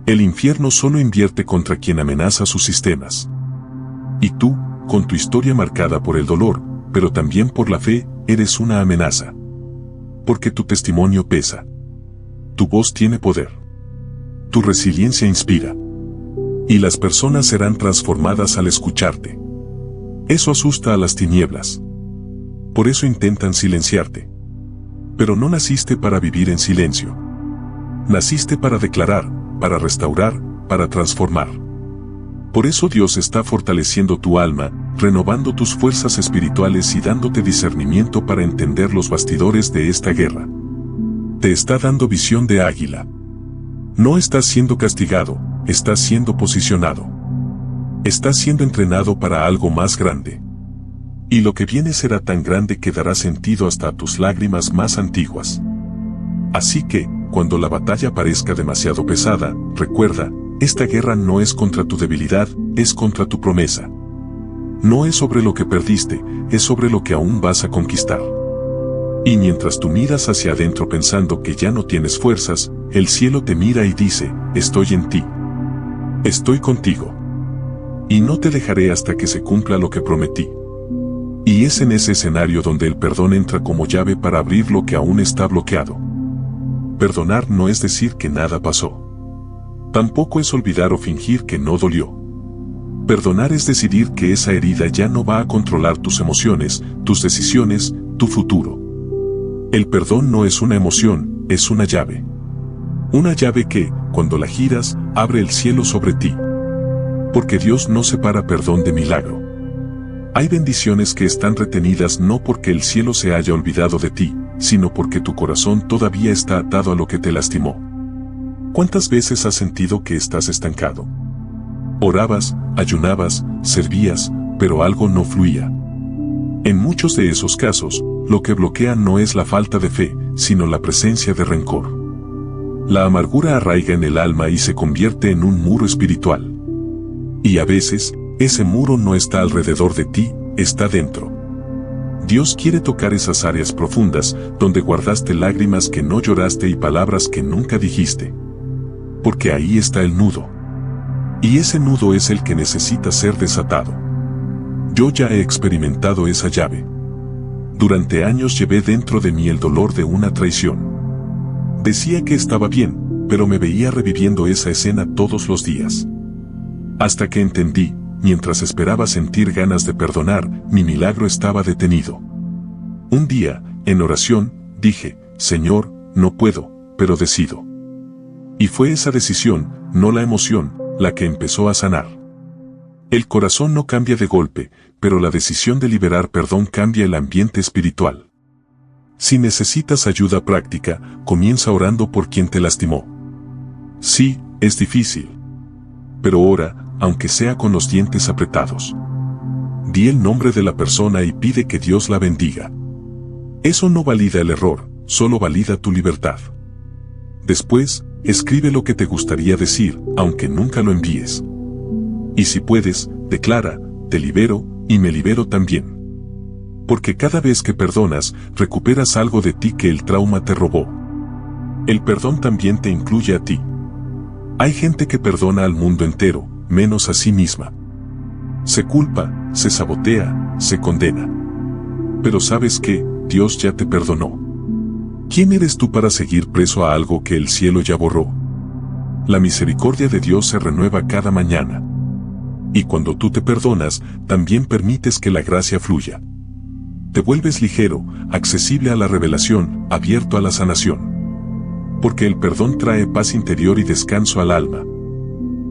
El infierno solo invierte contra quien amenaza sus sistemas. Y tú, con tu historia marcada por el dolor, pero también por la fe, eres una amenaza. Porque tu testimonio pesa. Tu voz tiene poder. Tu resiliencia inspira. Y las personas serán transformadas al escucharte. Eso asusta a las tinieblas. Por eso intentan silenciarte. Pero no naciste para vivir en silencio. Naciste para declarar, para restaurar, para transformar. Por eso Dios está fortaleciendo tu alma, renovando tus fuerzas espirituales y dándote discernimiento para entender los bastidores de esta guerra. Te está dando visión de águila. No estás siendo castigado, estás siendo posicionado. Estás siendo entrenado para algo más grande. Y lo que viene será tan grande que dará sentido hasta a tus lágrimas más antiguas. Así que, cuando la batalla parezca demasiado pesada, recuerda, esta guerra no es contra tu debilidad, es contra tu promesa. No es sobre lo que perdiste, es sobre lo que aún vas a conquistar. Y mientras tú miras hacia adentro pensando que ya no tienes fuerzas, el cielo te mira y dice, estoy en ti. Estoy contigo. Y no te dejaré hasta que se cumpla lo que prometí. Y es en ese escenario donde el perdón entra como llave para abrir lo que aún está bloqueado. Perdonar no es decir que nada pasó. Tampoco es olvidar o fingir que no dolió. Perdonar es decidir que esa herida ya no va a controlar tus emociones, tus decisiones, tu futuro. El perdón no es una emoción, es una llave. Una llave que, cuando la giras, abre el cielo sobre ti. Porque Dios no separa perdón de milagro. Hay bendiciones que están retenidas no porque el cielo se haya olvidado de ti, sino porque tu corazón todavía está atado a lo que te lastimó. ¿Cuántas veces has sentido que estás estancado? Orabas, ayunabas, servías, pero algo no fluía. En muchos de esos casos, lo que bloquea no es la falta de fe, sino la presencia de rencor. La amargura arraiga en el alma y se convierte en un muro espiritual. Y a veces, ese muro no está alrededor de ti, está dentro. Dios quiere tocar esas áreas profundas, donde guardaste lágrimas que no lloraste y palabras que nunca dijiste. Porque ahí está el nudo. Y ese nudo es el que necesita ser desatado. Yo ya he experimentado esa llave. Durante años llevé dentro de mí el dolor de una traición. Decía que estaba bien, pero me veía reviviendo esa escena todos los días. Hasta que entendí, mientras esperaba sentir ganas de perdonar, mi milagro estaba detenido. Un día, en oración, dije, Señor, no puedo, pero decido. Y fue esa decisión, no la emoción, la que empezó a sanar. El corazón no cambia de golpe, pero la decisión de liberar perdón cambia el ambiente espiritual. Si necesitas ayuda práctica, comienza orando por quien te lastimó. Sí, es difícil. Pero ora, aunque sea con los dientes apretados. Di el nombre de la persona y pide que Dios la bendiga. Eso no valida el error, solo valida tu libertad. Después, escribe lo que te gustaría decir, aunque nunca lo envíes. Y si puedes, declara, te libero, y me libero también. Porque cada vez que perdonas, recuperas algo de ti que el trauma te robó. El perdón también te incluye a ti. Hay gente que perdona al mundo entero, menos a sí misma. Se culpa, se sabotea, se condena. Pero ¿sabes qué? Dios ya te perdonó. ¿Quién eres tú para seguir preso a algo que el cielo ya borró? La misericordia de Dios se renueva cada mañana. Y cuando tú te perdonas, también permites que la gracia fluya. Te vuelves ligero, accesible a la revelación, abierto a la sanación. Porque el perdón trae paz interior y descanso al alma.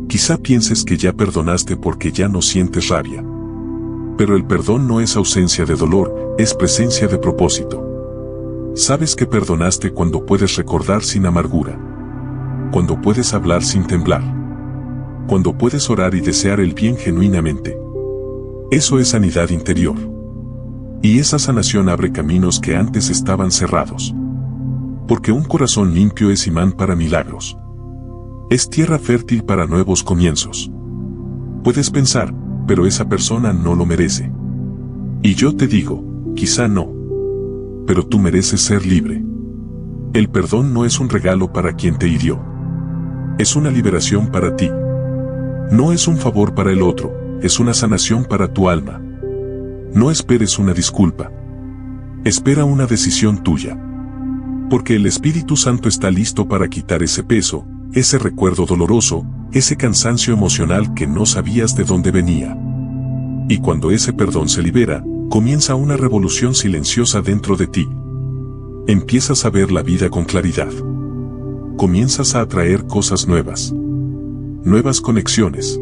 Quizá pienses que ya perdonaste porque ya no sientes rabia. Pero el perdón no es ausencia de dolor, es presencia de propósito. Sabes que perdonaste cuando puedes recordar sin amargura. Cuando puedes hablar sin temblar. Cuando puedes orar y desear el bien genuinamente. Eso es sanidad interior. Y esa sanación abre caminos que antes estaban cerrados. Porque un corazón limpio es imán para milagros. Es tierra fértil para nuevos comienzos. Puedes pensar, pero esa persona no lo merece. Y yo te digo, quizá no. Pero tú mereces ser libre. El perdón no es un regalo para quien te hirió. Es una liberación para ti. No es un favor para el otro, es una sanación para tu alma. No esperes una disculpa. Espera una decisión tuya. Porque el Espíritu Santo está listo para quitar ese peso, ese recuerdo doloroso, ese cansancio emocional que no sabías de dónde venía. Y cuando ese perdón se libera, comienza una revolución silenciosa dentro de ti. Empiezas a ver la vida con claridad. Comienzas a atraer cosas nuevas. Nuevas conexiones.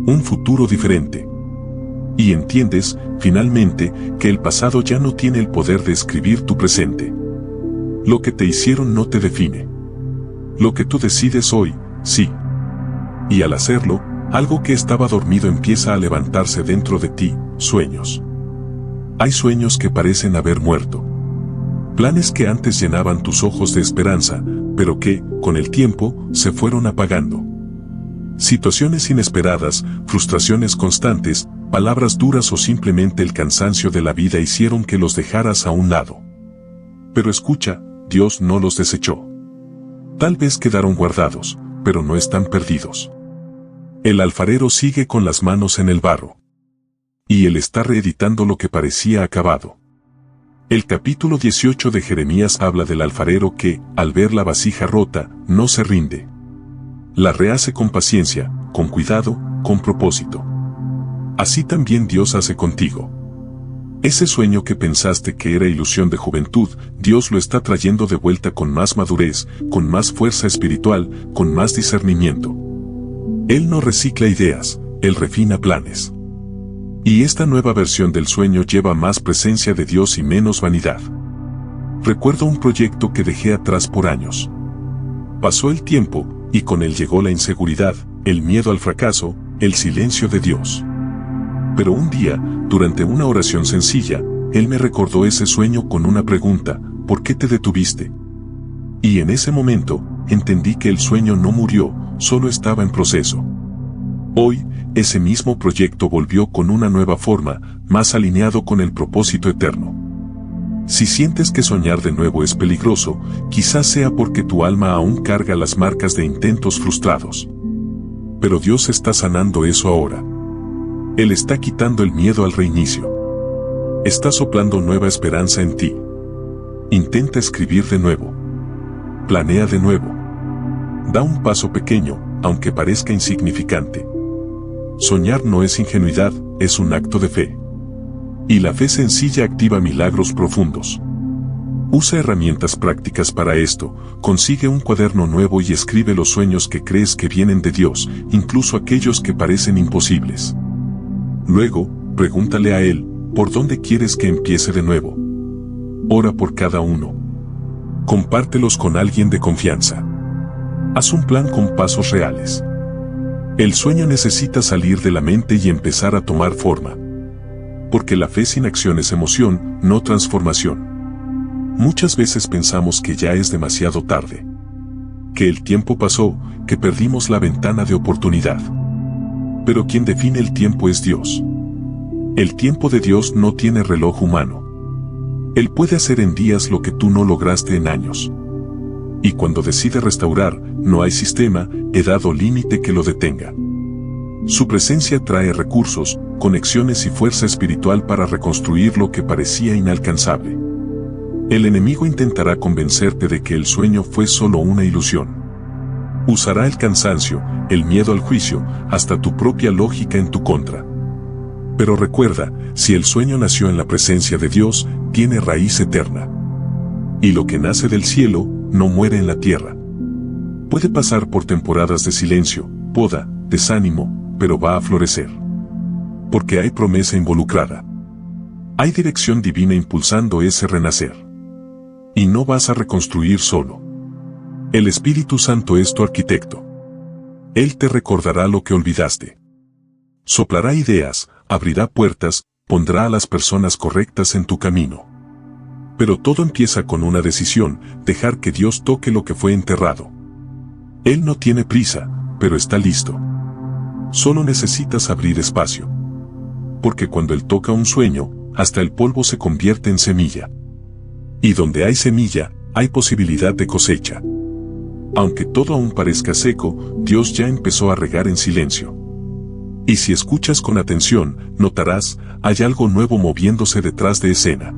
Un futuro diferente. Y entiendes, finalmente, que el pasado ya no tiene el poder de escribir tu presente. Lo que te hicieron no te define. Lo que tú decides hoy, sí. Y al hacerlo, algo que estaba dormido empieza a levantarse dentro de ti, sueños. Hay sueños que parecen haber muerto. Planes que antes llenaban tus ojos de esperanza, pero que, con el tiempo, se fueron apagando. Situaciones inesperadas, frustraciones constantes, palabras duras o simplemente el cansancio de la vida hicieron que los dejaras a un lado. Pero escucha, Dios no los desechó. Tal vez quedaron guardados, pero no están perdidos. El alfarero sigue con las manos en el barro. Y él está reeditando lo que parecía acabado. El capítulo 18 de Jeremías habla del alfarero que, al ver la vasija rota, no se rinde. La rehace con paciencia, con cuidado, con propósito. Así también Dios hace contigo. Ese sueño que pensaste que era ilusión de juventud, Dios lo está trayendo de vuelta con más madurez, con más fuerza espiritual, con más discernimiento. Él no recicla ideas, Él refina planes. Y esta nueva versión del sueño lleva más presencia de Dios y menos vanidad. Recuerdo un proyecto que dejé atrás por años. Pasó el tiempo, y con él llegó la inseguridad, el miedo al fracaso, el silencio de Dios. Pero un día, durante una oración sencilla, Él me recordó ese sueño con una pregunta: ¿por qué te detuviste? Y en ese momento, entendí que el sueño no murió, solo estaba en proceso. Hoy, ese mismo proyecto volvió con una nueva forma, más alineado con el propósito eterno. Si sientes que soñar de nuevo es peligroso, quizás sea porque tu alma aún carga las marcas de intentos frustrados. Pero Dios está sanando eso ahora. Él está quitando el miedo al reinicio. Está soplando nueva esperanza en ti. Intenta escribir de nuevo. Planea de nuevo. Da un paso pequeño, aunque parezca insignificante. Soñar no es ingenuidad, es un acto de fe. Y la fe sencilla activa milagros profundos. Usa herramientas prácticas para esto, consigue un cuaderno nuevo y escribe los sueños que crees que vienen de Dios, incluso aquellos que parecen imposibles. Luego, pregúntale a Él, ¿por dónde quieres que empiece de nuevo? Ora por cada uno. Compártelos con alguien de confianza. Haz un plan con pasos reales. El sueño necesita salir de la mente y empezar a tomar forma. Porque la fe sin acción es emoción, no transformación. Muchas veces pensamos que ya es demasiado tarde. Que el tiempo pasó, que perdimos la ventana de oportunidad. Pero quien define el tiempo es Dios. El tiempo de Dios no tiene reloj humano. Él puede hacer en días lo que tú no lograste en años. Y cuando decide restaurar, no hay sistema, edad o límite que lo detenga. Su presencia trae recursos, conexiones y fuerza espiritual para reconstruir lo que parecía inalcanzable. El enemigo intentará convencerte de que el sueño fue solo una ilusión. Usará el cansancio, el miedo al juicio, hasta tu propia lógica en tu contra. Pero recuerda, si el sueño nació en la presencia de Dios, tiene raíz eterna. Y lo que nace del cielo, no muere en la tierra. Puede pasar por temporadas de silencio, poda, desánimo, pero va a florecer. Porque hay promesa involucrada. Hay dirección divina impulsando ese renacer. Y no vas a reconstruir solo. El Espíritu Santo es tu arquitecto. Él te recordará lo que olvidaste. Soplará ideas, abrirá puertas, pondrá a las personas correctas en tu camino. Pero todo empieza con una decisión, dejar que Dios toque lo que fue enterrado. Él no tiene prisa, pero está listo. Solo necesitas abrir espacio. Porque cuando Él toca un sueño, hasta el polvo se convierte en semilla. Y donde hay semilla, hay posibilidad de cosecha. Aunque todo aún parezca seco, Dios ya empezó a regar en silencio. Y si escuchas con atención, notarás, hay algo nuevo moviéndose detrás de escena.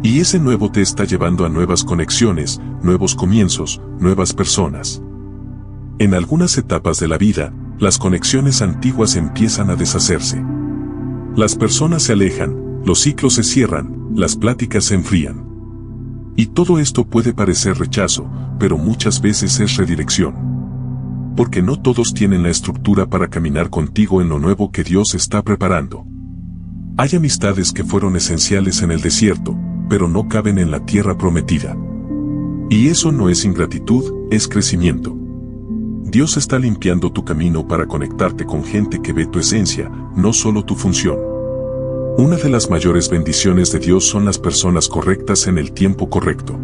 Y ese nuevo te está llevando a nuevas conexiones, nuevos comienzos, nuevas personas. En algunas etapas de la vida, las conexiones antiguas empiezan a deshacerse. Las personas se alejan, los ciclos se cierran, las pláticas se enfrían. Y todo esto puede parecer rechazo, pero muchas veces es redirección. Porque no todos tienen la estructura para caminar contigo en lo nuevo que Dios está preparando. Hay amistades que fueron esenciales en el desierto, pero no caben en la tierra prometida. Y eso no es ingratitud, es crecimiento. Dios está limpiando tu camino para conectarte con gente que ve tu esencia, no solo tu función. Una de las mayores bendiciones de Dios son las personas correctas en el tiempo correcto.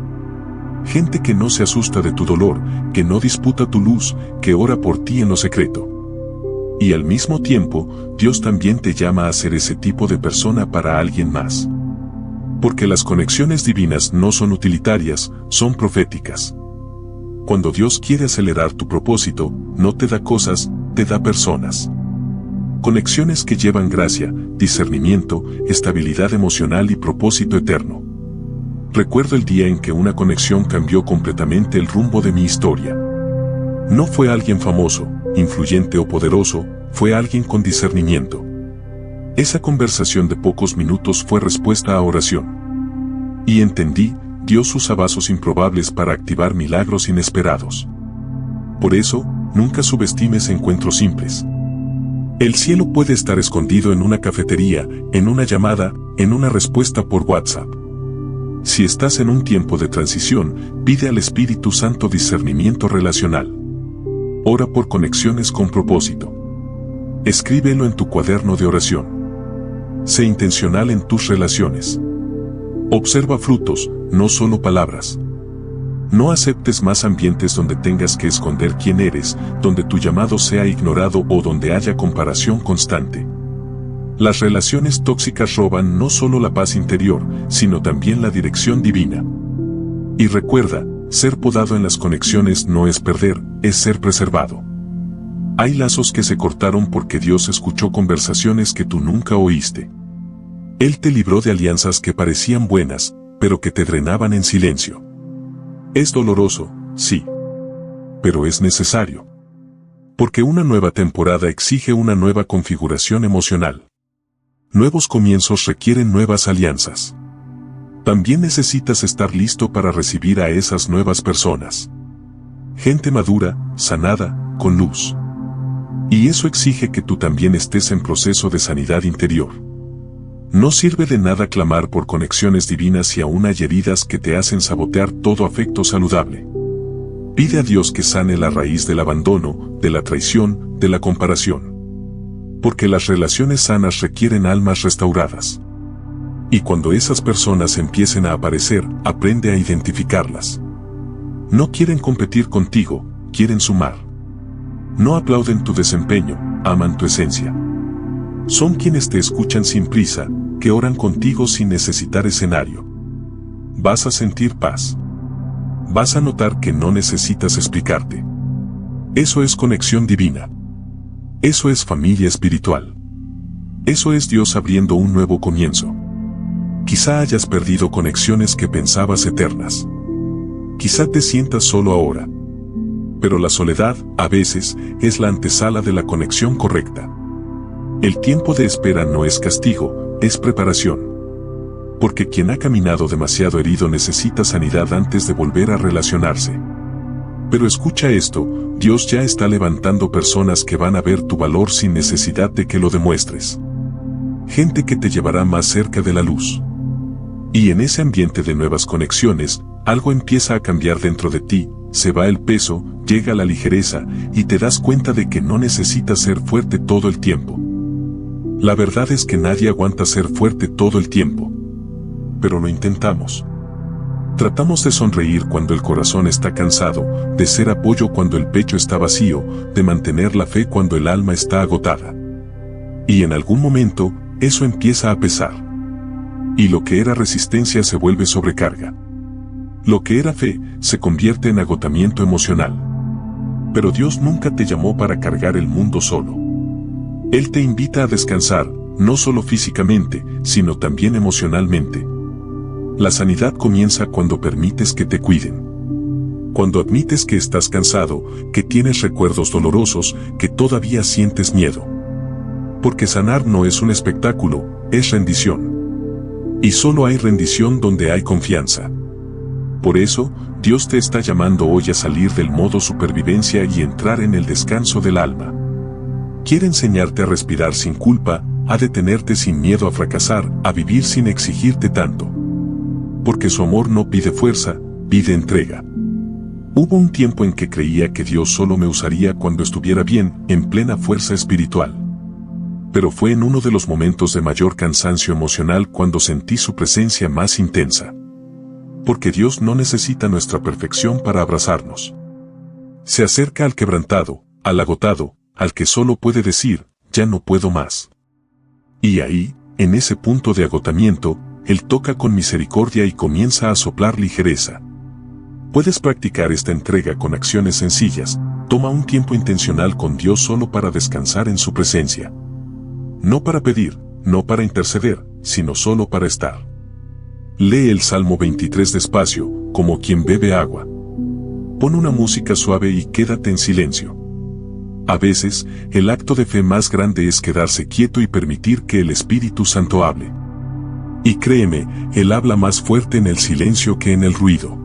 Gente que no se asusta de tu dolor, que no disputa tu luz, que ora por ti en lo secreto. Y al mismo tiempo, Dios también te llama a ser ese tipo de persona para alguien más. Porque las conexiones divinas no son utilitarias, son proféticas. Cuando Dios quiere acelerar tu propósito, no te da cosas, te da personas. Conexiones que llevan gracia, discernimiento, estabilidad emocional y propósito eterno. Recuerdo el día en que una conexión cambió completamente el rumbo de mi historia. No fue alguien famoso, influyente o poderoso, fue alguien con discernimiento. Esa conversación de pocos minutos fue respuesta a oración. Y entendí, Dios usa vasos improbables para activar milagros inesperados. Por eso, nunca subestimes encuentros simples. El cielo puede estar escondido en una cafetería, en una llamada, en una respuesta por WhatsApp. Si estás en un tiempo de transición, pide al Espíritu Santo discernimiento relacional. Ora por conexiones con propósito. Escríbelo en tu cuaderno de oración. Sé intencional en tus relaciones. Observa frutos, no solo palabras. No aceptes más ambientes donde tengas que esconder quién eres, donde tu llamado sea ignorado o donde haya comparación constante. Las relaciones tóxicas roban no solo la paz interior, sino también la dirección divina. Y recuerda, ser podado en las conexiones no es perder, es ser preservado. Hay lazos que se cortaron porque Dios escuchó conversaciones que tú nunca oíste. Él te libró de alianzas que parecían buenas, pero que te drenaban en silencio. Es doloroso, sí. Pero es necesario. Porque una nueva temporada exige una nueva configuración emocional. Nuevos comienzos requieren nuevas alianzas. También necesitas estar listo para recibir a esas nuevas personas. Gente madura, sanada, con luz. Y eso exige que tú también estés en proceso de sanidad interior. No sirve de nada clamar por conexiones divinas si aún hay heridas que te hacen sabotear todo afecto saludable. Pide a Dios que sane la raíz del abandono, de la traición, de la comparación. Porque las relaciones sanas requieren almas restauradas. Y cuando esas personas empiecen a aparecer, aprende a identificarlas. No quieren competir contigo, quieren sumar. No aplauden tu desempeño, aman tu esencia. Son quienes te escuchan sin prisa, que oran contigo sin necesitar escenario. Vas a sentir paz. Vas a notar que no necesitas explicarte. Eso es conexión divina. Eso es familia espiritual. Eso es Dios abriendo un nuevo comienzo. Quizá hayas perdido conexiones que pensabas eternas. Quizá te sientas solo ahora. Pero la soledad, a veces, es la antesala de la conexión correcta. El tiempo de espera no es castigo, es preparación. Porque quien ha caminado demasiado herido necesita sanidad antes de volver a relacionarse. Pero escucha esto, Dios ya está levantando personas que van a ver tu valor sin necesidad de que lo demuestres. Gente que te llevará más cerca de la luz. Y en ese ambiente de nuevas conexiones, algo empieza a cambiar dentro de ti, se va el peso, llega la ligereza, y te das cuenta de que no necesitas ser fuerte todo el tiempo. La verdad es que nadie aguanta ser fuerte todo el tiempo. Pero lo intentamos. Tratamos de sonreír cuando el corazón está cansado, de ser apoyo cuando el pecho está vacío, de mantener la fe cuando el alma está agotada. Y en algún momento, eso empieza a pesar. Y lo que era resistencia se vuelve sobrecarga. Lo que era fe, se convierte en agotamiento emocional. Pero Dios nunca te llamó para cargar el mundo solo. Él te invita a descansar, no solo físicamente, sino también emocionalmente. La sanidad comienza cuando permites que te cuiden. Cuando admites que estás cansado, que tienes recuerdos dolorosos, que todavía sientes miedo. Porque sanar no es un espectáculo, es rendición. Y solo hay rendición donde hay confianza. Por eso, Dios te está llamando hoy a salir del modo supervivencia y entrar en el descanso del alma. Quiere enseñarte a respirar sin culpa, a detenerte sin miedo a fracasar, a vivir sin exigirte tanto. Porque su amor no pide fuerza, pide entrega. Hubo un tiempo en que creía que Dios solo me usaría cuando estuviera bien, en plena fuerza espiritual. Pero fue en uno de los momentos de mayor cansancio emocional cuando sentí su presencia más intensa. Porque Dios no necesita nuestra perfección para abrazarnos. Se acerca al quebrantado, al agotado, al que solo puede decir, ya no puedo más. Y ahí, en ese punto de agotamiento, Él toca con misericordia y comienza a soplar ligereza. Puedes practicar esta entrega con acciones sencillas. Toma un tiempo intencional con Dios solo para descansar en su presencia. No para pedir, no para interceder, sino solo para estar. Lee el Salmo 23 despacio, como quien bebe agua. Pon una música suave y quédate en silencio. A veces, el acto de fe más grande es quedarse quieto y permitir que el Espíritu Santo hable. Y créeme, Él habla más fuerte en el silencio que en el ruido.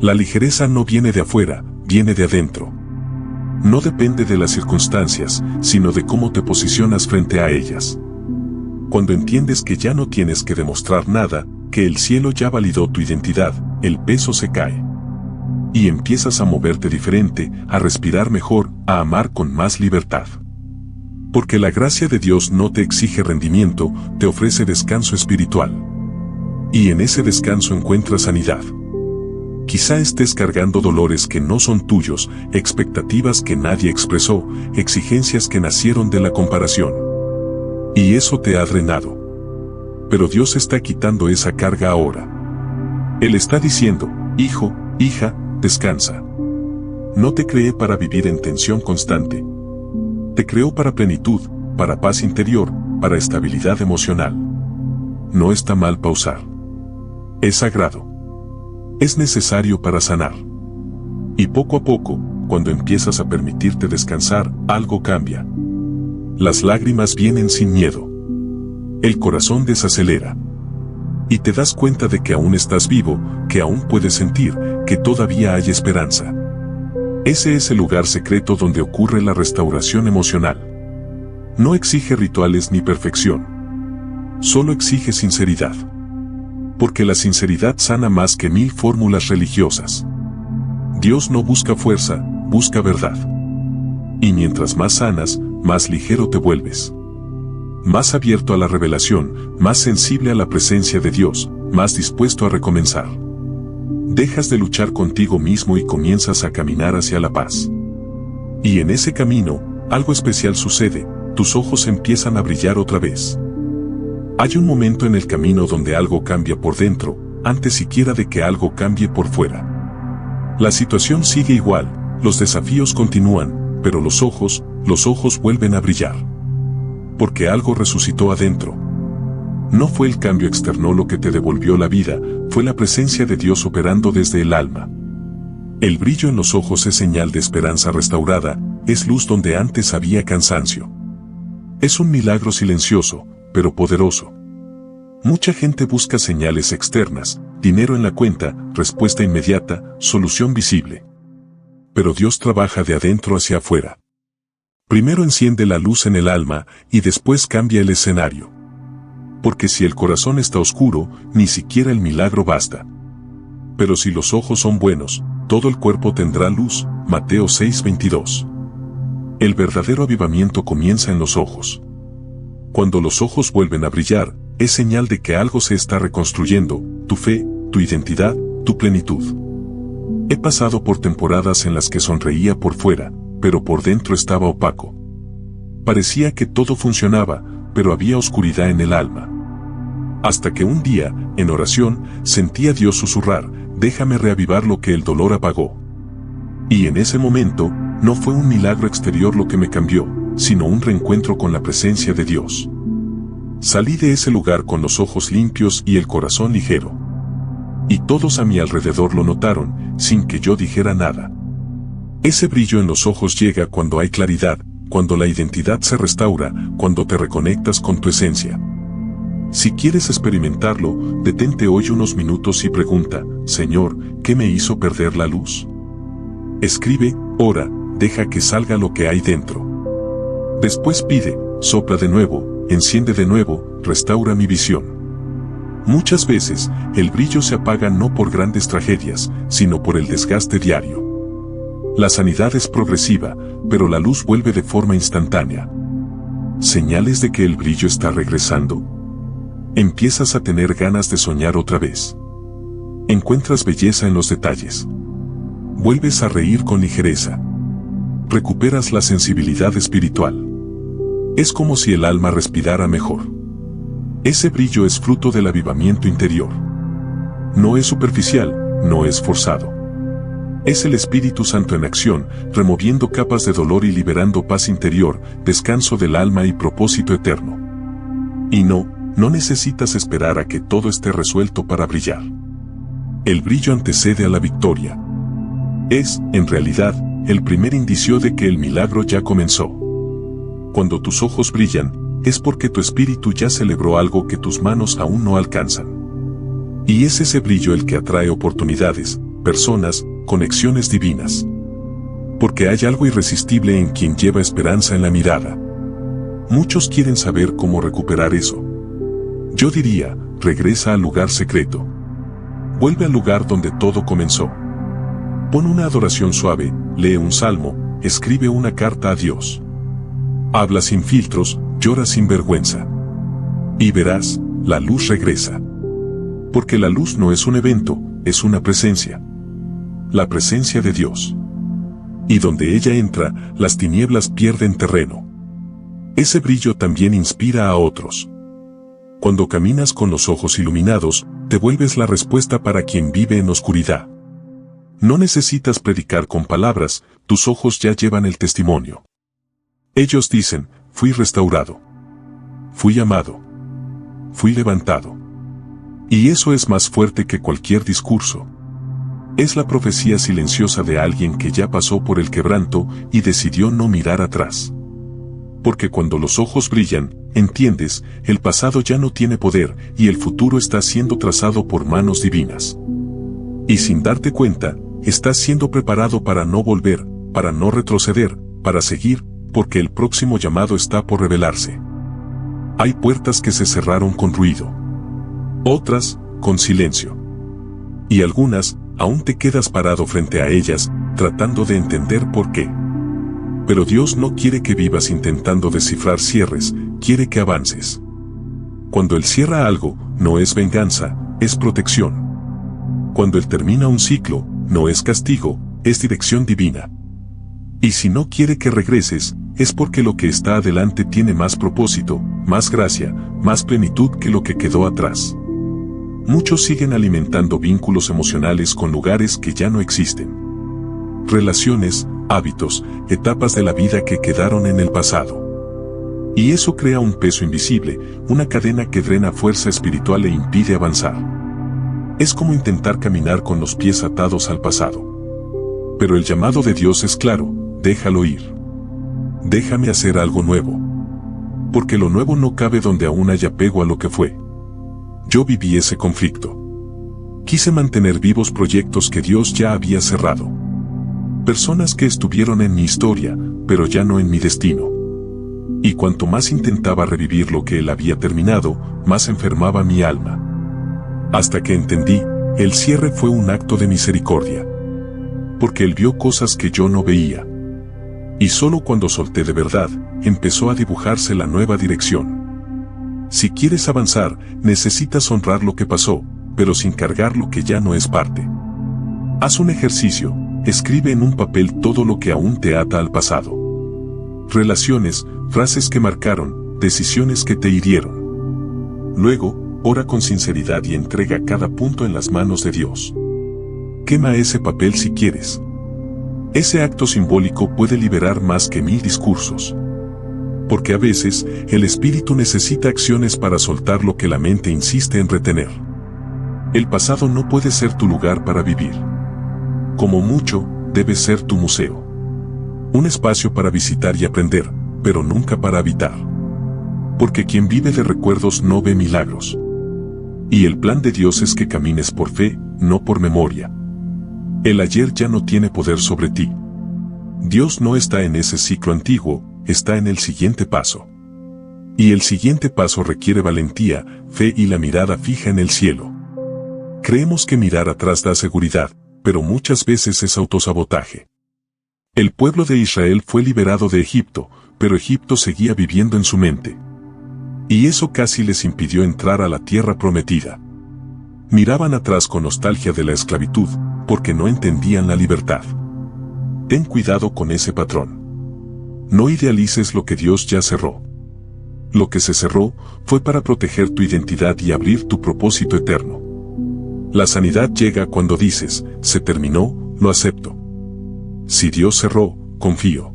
La ligereza no viene de afuera, viene de adentro. No depende de las circunstancias, sino de cómo te posicionas frente a ellas. Cuando entiendes que ya no tienes que demostrar nada, que el cielo ya validó tu identidad, el peso se cae. Y empiezas a moverte diferente, a respirar mejor, a amar con más libertad. Porque la gracia de Dios no te exige rendimiento, te ofrece descanso espiritual. Y en ese descanso encuentras sanidad. Quizá estés cargando dolores que no son tuyos, expectativas que nadie expresó, exigencias que nacieron de la comparación. Y eso te ha drenado. Pero Dios está quitando esa carga ahora. Él está diciendo, hijo, hija, descansa. No te creé para vivir en tensión constante. Te creó para plenitud, para paz interior, para estabilidad emocional. No está mal pausar. Es sagrado. Es necesario para sanar. Y poco a poco, cuando empiezas a permitirte descansar, algo cambia. Las lágrimas vienen sin miedo. El corazón desacelera. Y te das cuenta de que aún estás vivo, que aún puedes sentir, que todavía hay esperanza. Ese es el lugar secreto donde ocurre la restauración emocional. No exige rituales ni perfección. Solo exige sinceridad. Porque la sinceridad sana más que 1000 fórmulas religiosas. Dios no busca fuerza, busca verdad. Y mientras más sanas, más ligero te vuelves. Más abierto a la revelación, más sensible a la presencia de Dios, más dispuesto a recomenzar. Dejas de luchar contigo mismo y comienzas a caminar hacia la paz. Y en ese camino, algo especial sucede, tus ojos empiezan a brillar otra vez. Hay un momento en el camino donde algo cambia por dentro, antes siquiera de que algo cambie por fuera. La situación sigue igual, los desafíos continúan, pero los ojos vuelven a brillar. Porque algo resucitó adentro. No fue el cambio externo lo que te devolvió la vida, fue la presencia de Dios operando desde el alma. El brillo en los ojos es señal de esperanza restaurada, es luz donde antes había cansancio. Es un milagro silencioso, pero poderoso. Mucha gente busca señales externas, dinero en la cuenta, respuesta inmediata, solución visible. Pero Dios trabaja de adentro hacia afuera. Primero enciende la luz en el alma y después cambia el escenario. Porque si el corazón está oscuro, ni siquiera el milagro basta. Pero si los ojos son buenos, todo el cuerpo tendrá luz. Mateo 6:22. El verdadero avivamiento comienza en los ojos. Cuando los ojos vuelven a brillar, es señal de que algo se está reconstruyendo, tu fe, tu identidad, tu plenitud. He pasado por temporadas en las que sonreía por fuera, pero por dentro estaba opaco. Parecía que todo funcionaba, pero había oscuridad en el alma. Hasta que un día, en oración, sentí a Dios susurrar, déjame reavivar lo que el dolor apagó. Y en ese momento, no fue un milagro exterior lo que me cambió, sino un reencuentro con la presencia de Dios. Salí de ese lugar con los ojos limpios y el corazón ligero. Y todos a mi alrededor lo notaron, sin que yo dijera nada. Ese brillo en los ojos llega cuando hay claridad, cuando la identidad se restaura, cuando te reconectas con tu esencia. Si quieres experimentarlo, detente hoy unos minutos y pregunta, Señor, ¿qué me hizo perder la luz? Escribe, ora, deja que salga lo que hay dentro. Después pide, sopla de nuevo, enciende de nuevo, restaura mi visión. Muchas veces, el brillo se apaga no por grandes tragedias, sino por el desgaste diario. La sanidad es progresiva, pero la luz vuelve de forma instantánea. señales de que el brillo está regresando. Empiezas a tener ganas de soñar otra vez. Encuentras belleza en los detalles. Vuelves a reír con ligereza. Recuperas la sensibilidad espiritual. Es como si el alma respirara mejor. Ese brillo es fruto del avivamiento interior. No es superficial, no es forzado. Es el Espíritu Santo en acción, removiendo capas de dolor y liberando paz interior, descanso del alma y propósito eterno. Y no necesitas esperar a que todo esté resuelto para brillar. El brillo antecede a la victoria. Es, en realidad, el primer indicio de que el milagro ya comenzó. Cuando tus ojos brillan, es porque tu espíritu ya celebró algo que tus manos aún no alcanzan. Y es ese brillo el que atrae oportunidades, personas, conexiones divinas. Porque hay algo irresistible en quien lleva esperanza en la mirada. Muchos quieren saber cómo recuperar eso. Yo diría, regresa al lugar secreto. Vuelve al lugar donde todo comenzó. Pon una adoración suave, lee un salmo, escribe una carta a Dios. Habla sin filtros, llora sin vergüenza. Y verás, la luz regresa. Porque la luz no es un evento, es una presencia. La presencia de Dios. Y donde ella entra, las tinieblas pierden terreno. Ese brillo también inspira a otros. Cuando caminas con los ojos iluminados, te vuelves la respuesta para quien vive en oscuridad. No necesitas predicar con palabras, tus ojos ya llevan el testimonio. Ellos dicen, fui restaurado. Fui amado. Fui levantado. Y eso es más fuerte que cualquier discurso. Es la profecía silenciosa de alguien que ya pasó por el quebranto y decidió no mirar atrás. Porque cuando los ojos brillan, entiendes, el pasado ya no tiene poder y el futuro está siendo trazado por manos divinas. Y sin darte cuenta, estás siendo preparado para no volver, para no retroceder, para seguir, porque el próximo llamado está por revelarse. Hay puertas que se cerraron con ruido. Otras, con silencio. Y algunas, aún te quedas parado frente a ellas, tratando de entender por qué. Pero Dios no quiere que vivas intentando descifrar cierres, quiere que avances. Cuando Él cierra algo, no es venganza, es protección. Cuando Él termina un ciclo, no es castigo, es dirección divina. Y si no quiere que regreses, es porque lo que está adelante tiene más propósito, más gracia, más plenitud que lo que quedó atrás. Muchos siguen alimentando vínculos emocionales con lugares que ya no existen. Relaciones, hábitos, etapas de la vida que quedaron en el pasado. Y eso crea un peso invisible, una cadena que drena fuerza espiritual e impide avanzar. Es como intentar caminar con los pies atados al pasado. Pero el llamado de Dios es claro, déjalo ir. Déjame hacer algo nuevo. Porque lo nuevo no cabe donde aún haya apego a lo que fue. Yo viví ese conflicto. Quise mantener vivos proyectos que Dios ya había cerrado. Personas que estuvieron en mi historia, pero ya no en mi destino. Y cuanto más intentaba revivir lo que Él había terminado, más enfermaba mi alma. Hasta que entendí, el cierre fue un acto de misericordia. Porque Él vio cosas que yo no veía. Y solo cuando solté de verdad, empezó a dibujarse la nueva dirección. Si quieres avanzar, necesitas honrar lo que pasó, pero sin cargar lo que ya no es parte. Haz un ejercicio, escribe en un papel todo lo que aún te ata al pasado. Relaciones, frases que marcaron, decisiones que te hirieron. Luego, ora con sinceridad y entrega cada punto en las manos de Dios. Quema ese papel si quieres. Ese acto simbólico puede liberar más que 1000 discursos. Porque a veces, el espíritu necesita acciones para soltar lo que la mente insiste en retener. El pasado no puede ser tu lugar para vivir. Como mucho, debe ser tu museo. Un espacio para visitar y aprender, pero nunca para habitar. Porque quien vive de recuerdos no ve milagros. Y el plan de Dios es que camines por fe, no por memoria. El ayer ya no tiene poder sobre ti. Dios no está en ese ciclo antiguo, está en el siguiente paso. Y el siguiente paso requiere valentía, fe y la mirada fija en el cielo. Creemos que mirar atrás da seguridad, pero muchas veces es autosabotaje. El pueblo de Israel fue liberado de Egipto, pero Egipto seguía viviendo en su mente. Y eso casi les impidió entrar a la tierra prometida. Miraban atrás con nostalgia de la esclavitud, porque no entendían la libertad. Ten cuidado con ese patrón. No idealices lo que Dios ya cerró. Lo que se cerró fue para proteger tu identidad y abrir tu propósito eterno. La sanidad llega cuando dices, se terminó, lo acepto. Si Dios cerró, confío.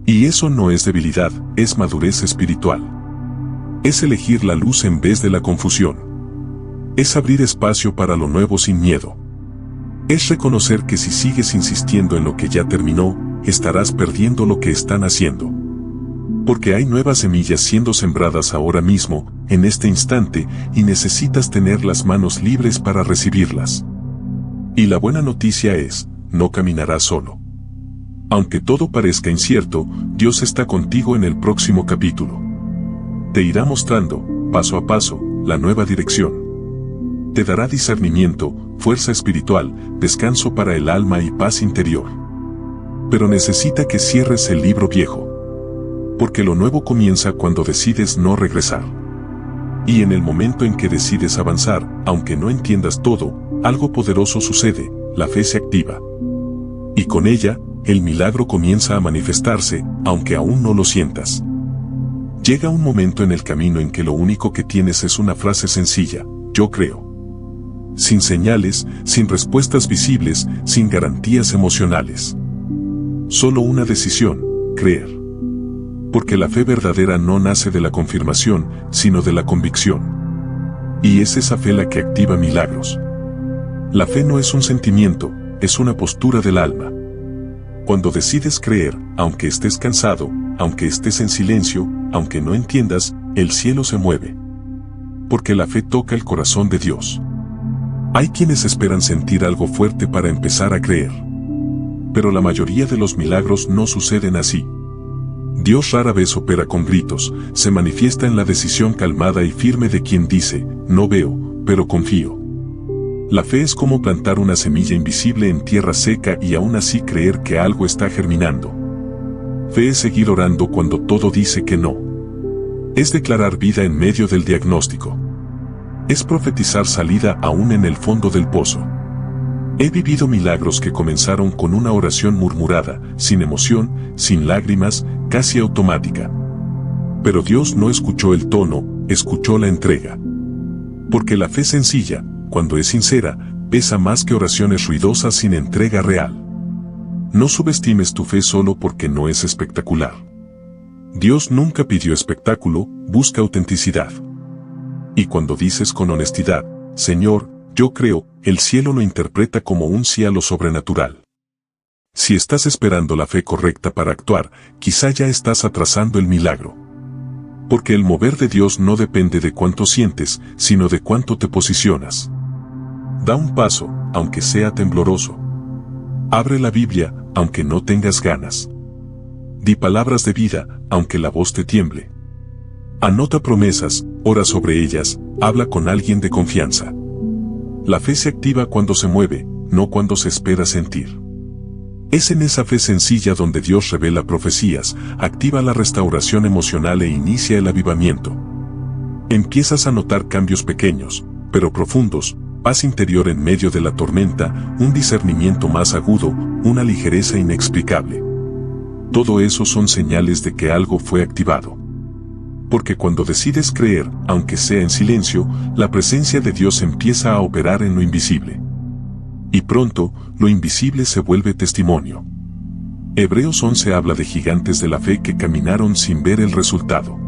Y eso no es debilidad, es madurez espiritual. Es elegir la luz en vez de la confusión. Es abrir espacio para lo nuevo sin miedo. Es reconocer que si sigues insistiendo en lo que ya terminó, estarás perdiendo lo que están haciendo. Porque hay nuevas semillas siendo sembradas ahora mismo, en este instante, y necesitas tener las manos libres para recibirlas. Y la buena noticia es, no caminarás solo. Aunque todo parezca incierto, Dios está contigo en el próximo capítulo. Te irá mostrando, paso a paso, la nueva dirección. Te dará discernimiento, fuerza espiritual, descanso para el alma y paz interior. Pero necesita que cierres el libro viejo. Porque lo nuevo comienza cuando decides no regresar. Y en el momento en que decides avanzar, aunque no entiendas todo, algo poderoso sucede, la fe se activa. Y con ella, el milagro comienza a manifestarse, aunque aún no lo sientas. Llega un momento en el camino en que lo único que tienes es una frase sencilla, yo creo. Sin señales, sin respuestas visibles, sin garantías emocionales. Solo una decisión, creer. Porque la fe verdadera no nace de la confirmación, sino de la convicción. Y es esa fe la que activa milagros. La fe no es un sentimiento, es una postura del alma. Cuando decides creer, aunque estés cansado, aunque estés en silencio, aunque no entiendas, el cielo se mueve. Porque la fe toca el corazón de Dios. Hay quienes esperan sentir algo fuerte para empezar a creer. Pero la mayoría de los milagros no suceden así. Dios rara vez opera con gritos, se manifiesta en la decisión calmada y firme de quien dice, no veo, pero confío. La fe es como plantar una semilla invisible en tierra seca y aún así creer que algo está germinando. Fe es seguir orando cuando todo dice que no. Es declarar vida en medio del diagnóstico. Es profetizar salida aún en el fondo del pozo. He vivido milagros que comenzaron con una oración murmurada, sin emoción, sin lágrimas, casi automática. Pero Dios no escuchó el tono, escuchó la entrega. Porque la fe sencilla, cuando es sincera, pesa más que oraciones ruidosas sin entrega real. No subestimes tu fe solo porque no es espectacular. Dios nunca pidió espectáculo, busca autenticidad. Y cuando dices con honestidad, Señor, yo creo, el cielo lo interpreta como un sí a lo sobrenatural. Si estás esperando la fe correcta para actuar, quizá ya estás atrasando el milagro. Porque el mover de Dios no depende de cuánto sientes, sino de cuánto te posicionas. Da un paso, aunque sea tembloroso. Abre la Biblia, aunque no tengas ganas. Di palabras de vida, aunque la voz te tiemble. Anota promesas, ora sobre ellas, habla con alguien de confianza. La fe se activa cuando se mueve, no cuando se espera sentir. Es en esa fe sencilla donde Dios revela profecías, activa la restauración emocional e inicia el avivamiento. Empiezas a notar cambios pequeños, pero profundos, paz interior en medio de la tormenta, un discernimiento más agudo, una ligereza inexplicable. Todo eso son señales de que algo fue activado. Porque cuando decides creer, aunque sea en silencio, la presencia de Dios empieza a operar en lo invisible. Y pronto, lo invisible se vuelve testimonio. Hebreos 11 habla de gigantes de la fe que caminaron sin ver el resultado.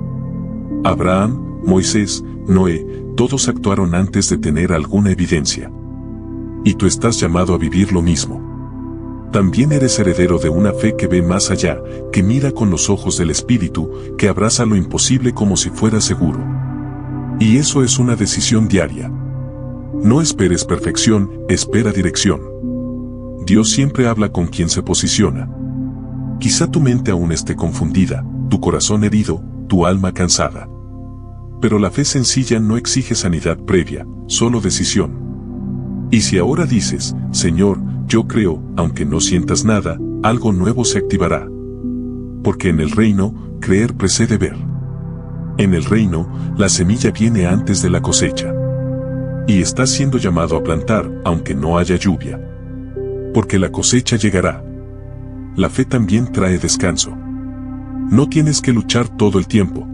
Abraham, Moisés, Noé, todos actuaron antes de tener alguna evidencia. Y tú estás llamado a vivir lo mismo. También eres heredero de una fe que ve más allá, que mira con los ojos del Espíritu, que abraza lo imposible como si fuera seguro. Y eso es una decisión diaria. No esperes perfección, espera dirección. Dios siempre habla con quien se posiciona. Quizá tu mente aún esté confundida, tu corazón herido, tu alma cansada. Pero la fe sencilla no exige sanidad previa, solo decisión. Y si ahora dices, Señor, yo creo, aunque no sientas nada, algo nuevo se activará. porque en el reino, creer precede ver. En el reino, la semilla viene antes de la cosecha. Y estás siendo llamado a plantar, aunque no haya lluvia. Porque la cosecha llegará. La fe también trae descanso. No tienes que luchar todo el tiempo.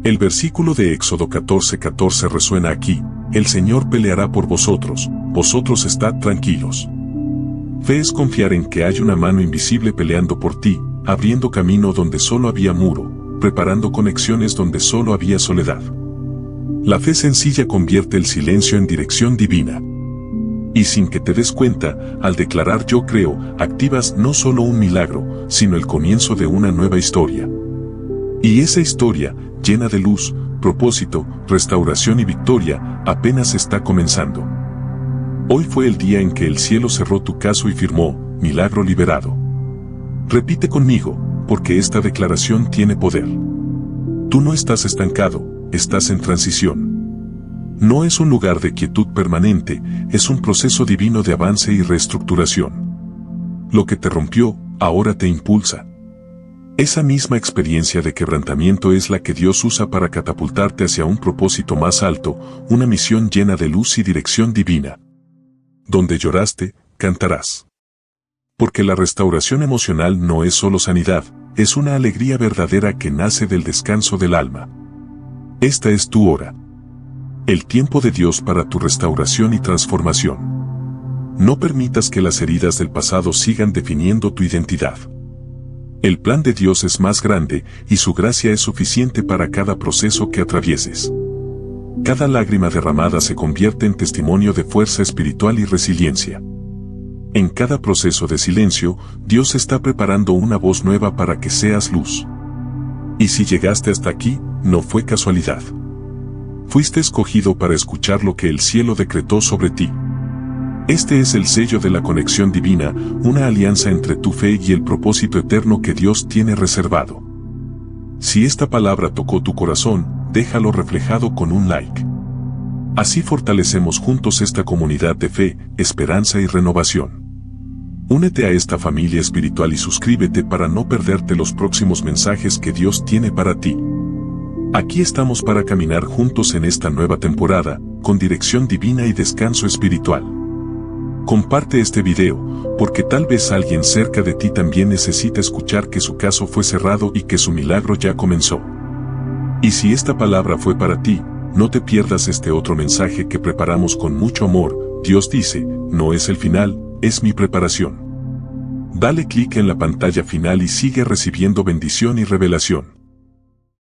El versículo de Éxodo 14:14 resuena aquí: el Señor peleará por vosotros, vosotros estad tranquilos. Fe es confiar en que hay una mano invisible peleando por ti, abriendo camino donde solo había muro, preparando conexiones donde solo había soledad. La fe sencilla convierte el silencio en dirección divina. Y sin que te des cuenta, al declarar yo creo, activas no solo un milagro, sino el comienzo de una nueva historia. Y esa historia, llena de luz, propósito, restauración y victoria, apenas está comenzando. Hoy fue el día en que el cielo cerró tu caso y firmó, milagro liberado. Repite conmigo, porque esta declaración tiene poder. Tú no estás estancado, estás en transición. No es un lugar de quietud permanente, es un proceso divino de avance y reestructuración. Lo que te rompió, ahora te impulsa. Esa misma experiencia de quebrantamiento es la que Dios usa para catapultarte hacia un propósito más alto, una misión llena de luz y dirección divina. Donde lloraste, cantarás. Porque la restauración emocional no es solo sanidad, es una alegría verdadera que nace del descanso del alma. Esta es tu hora. El tiempo de Dios para tu restauración y transformación. No permitas que las heridas del pasado sigan definiendo tu identidad. El plan de Dios es más grande y su gracia es suficiente para cada proceso que atravieses. Cada lágrima derramada se convierte en testimonio de fuerza espiritual y resiliencia. En cada proceso de silencio, Dios está preparando una voz nueva para que seas luz. Y si llegaste hasta aquí, no fue casualidad. Fuiste escogido para escuchar lo que el cielo decretó sobre ti. Este es el sello de la conexión divina, una alianza entre tu fe y el propósito eterno que Dios tiene reservado. Si esta palabra tocó tu corazón, déjalo reflejado con un like. Así fortalecemos juntos esta comunidad de fe, esperanza y renovación. Únete a esta familia espiritual y suscríbete para no perderte los próximos mensajes que Dios tiene para ti. Aquí estamos para caminar juntos en esta nueva temporada, con dirección divina y descanso espiritual. Comparte este video, porque tal vez alguien cerca de ti también necesita escuchar que su caso fue cerrado y que su milagro ya comenzó. Y si esta palabra fue para ti, no te pierdas este otro mensaje que preparamos con mucho amor. Dios dice, no es el final, es mi preparación. Dale clic en la pantalla final y sigue recibiendo bendición y revelación.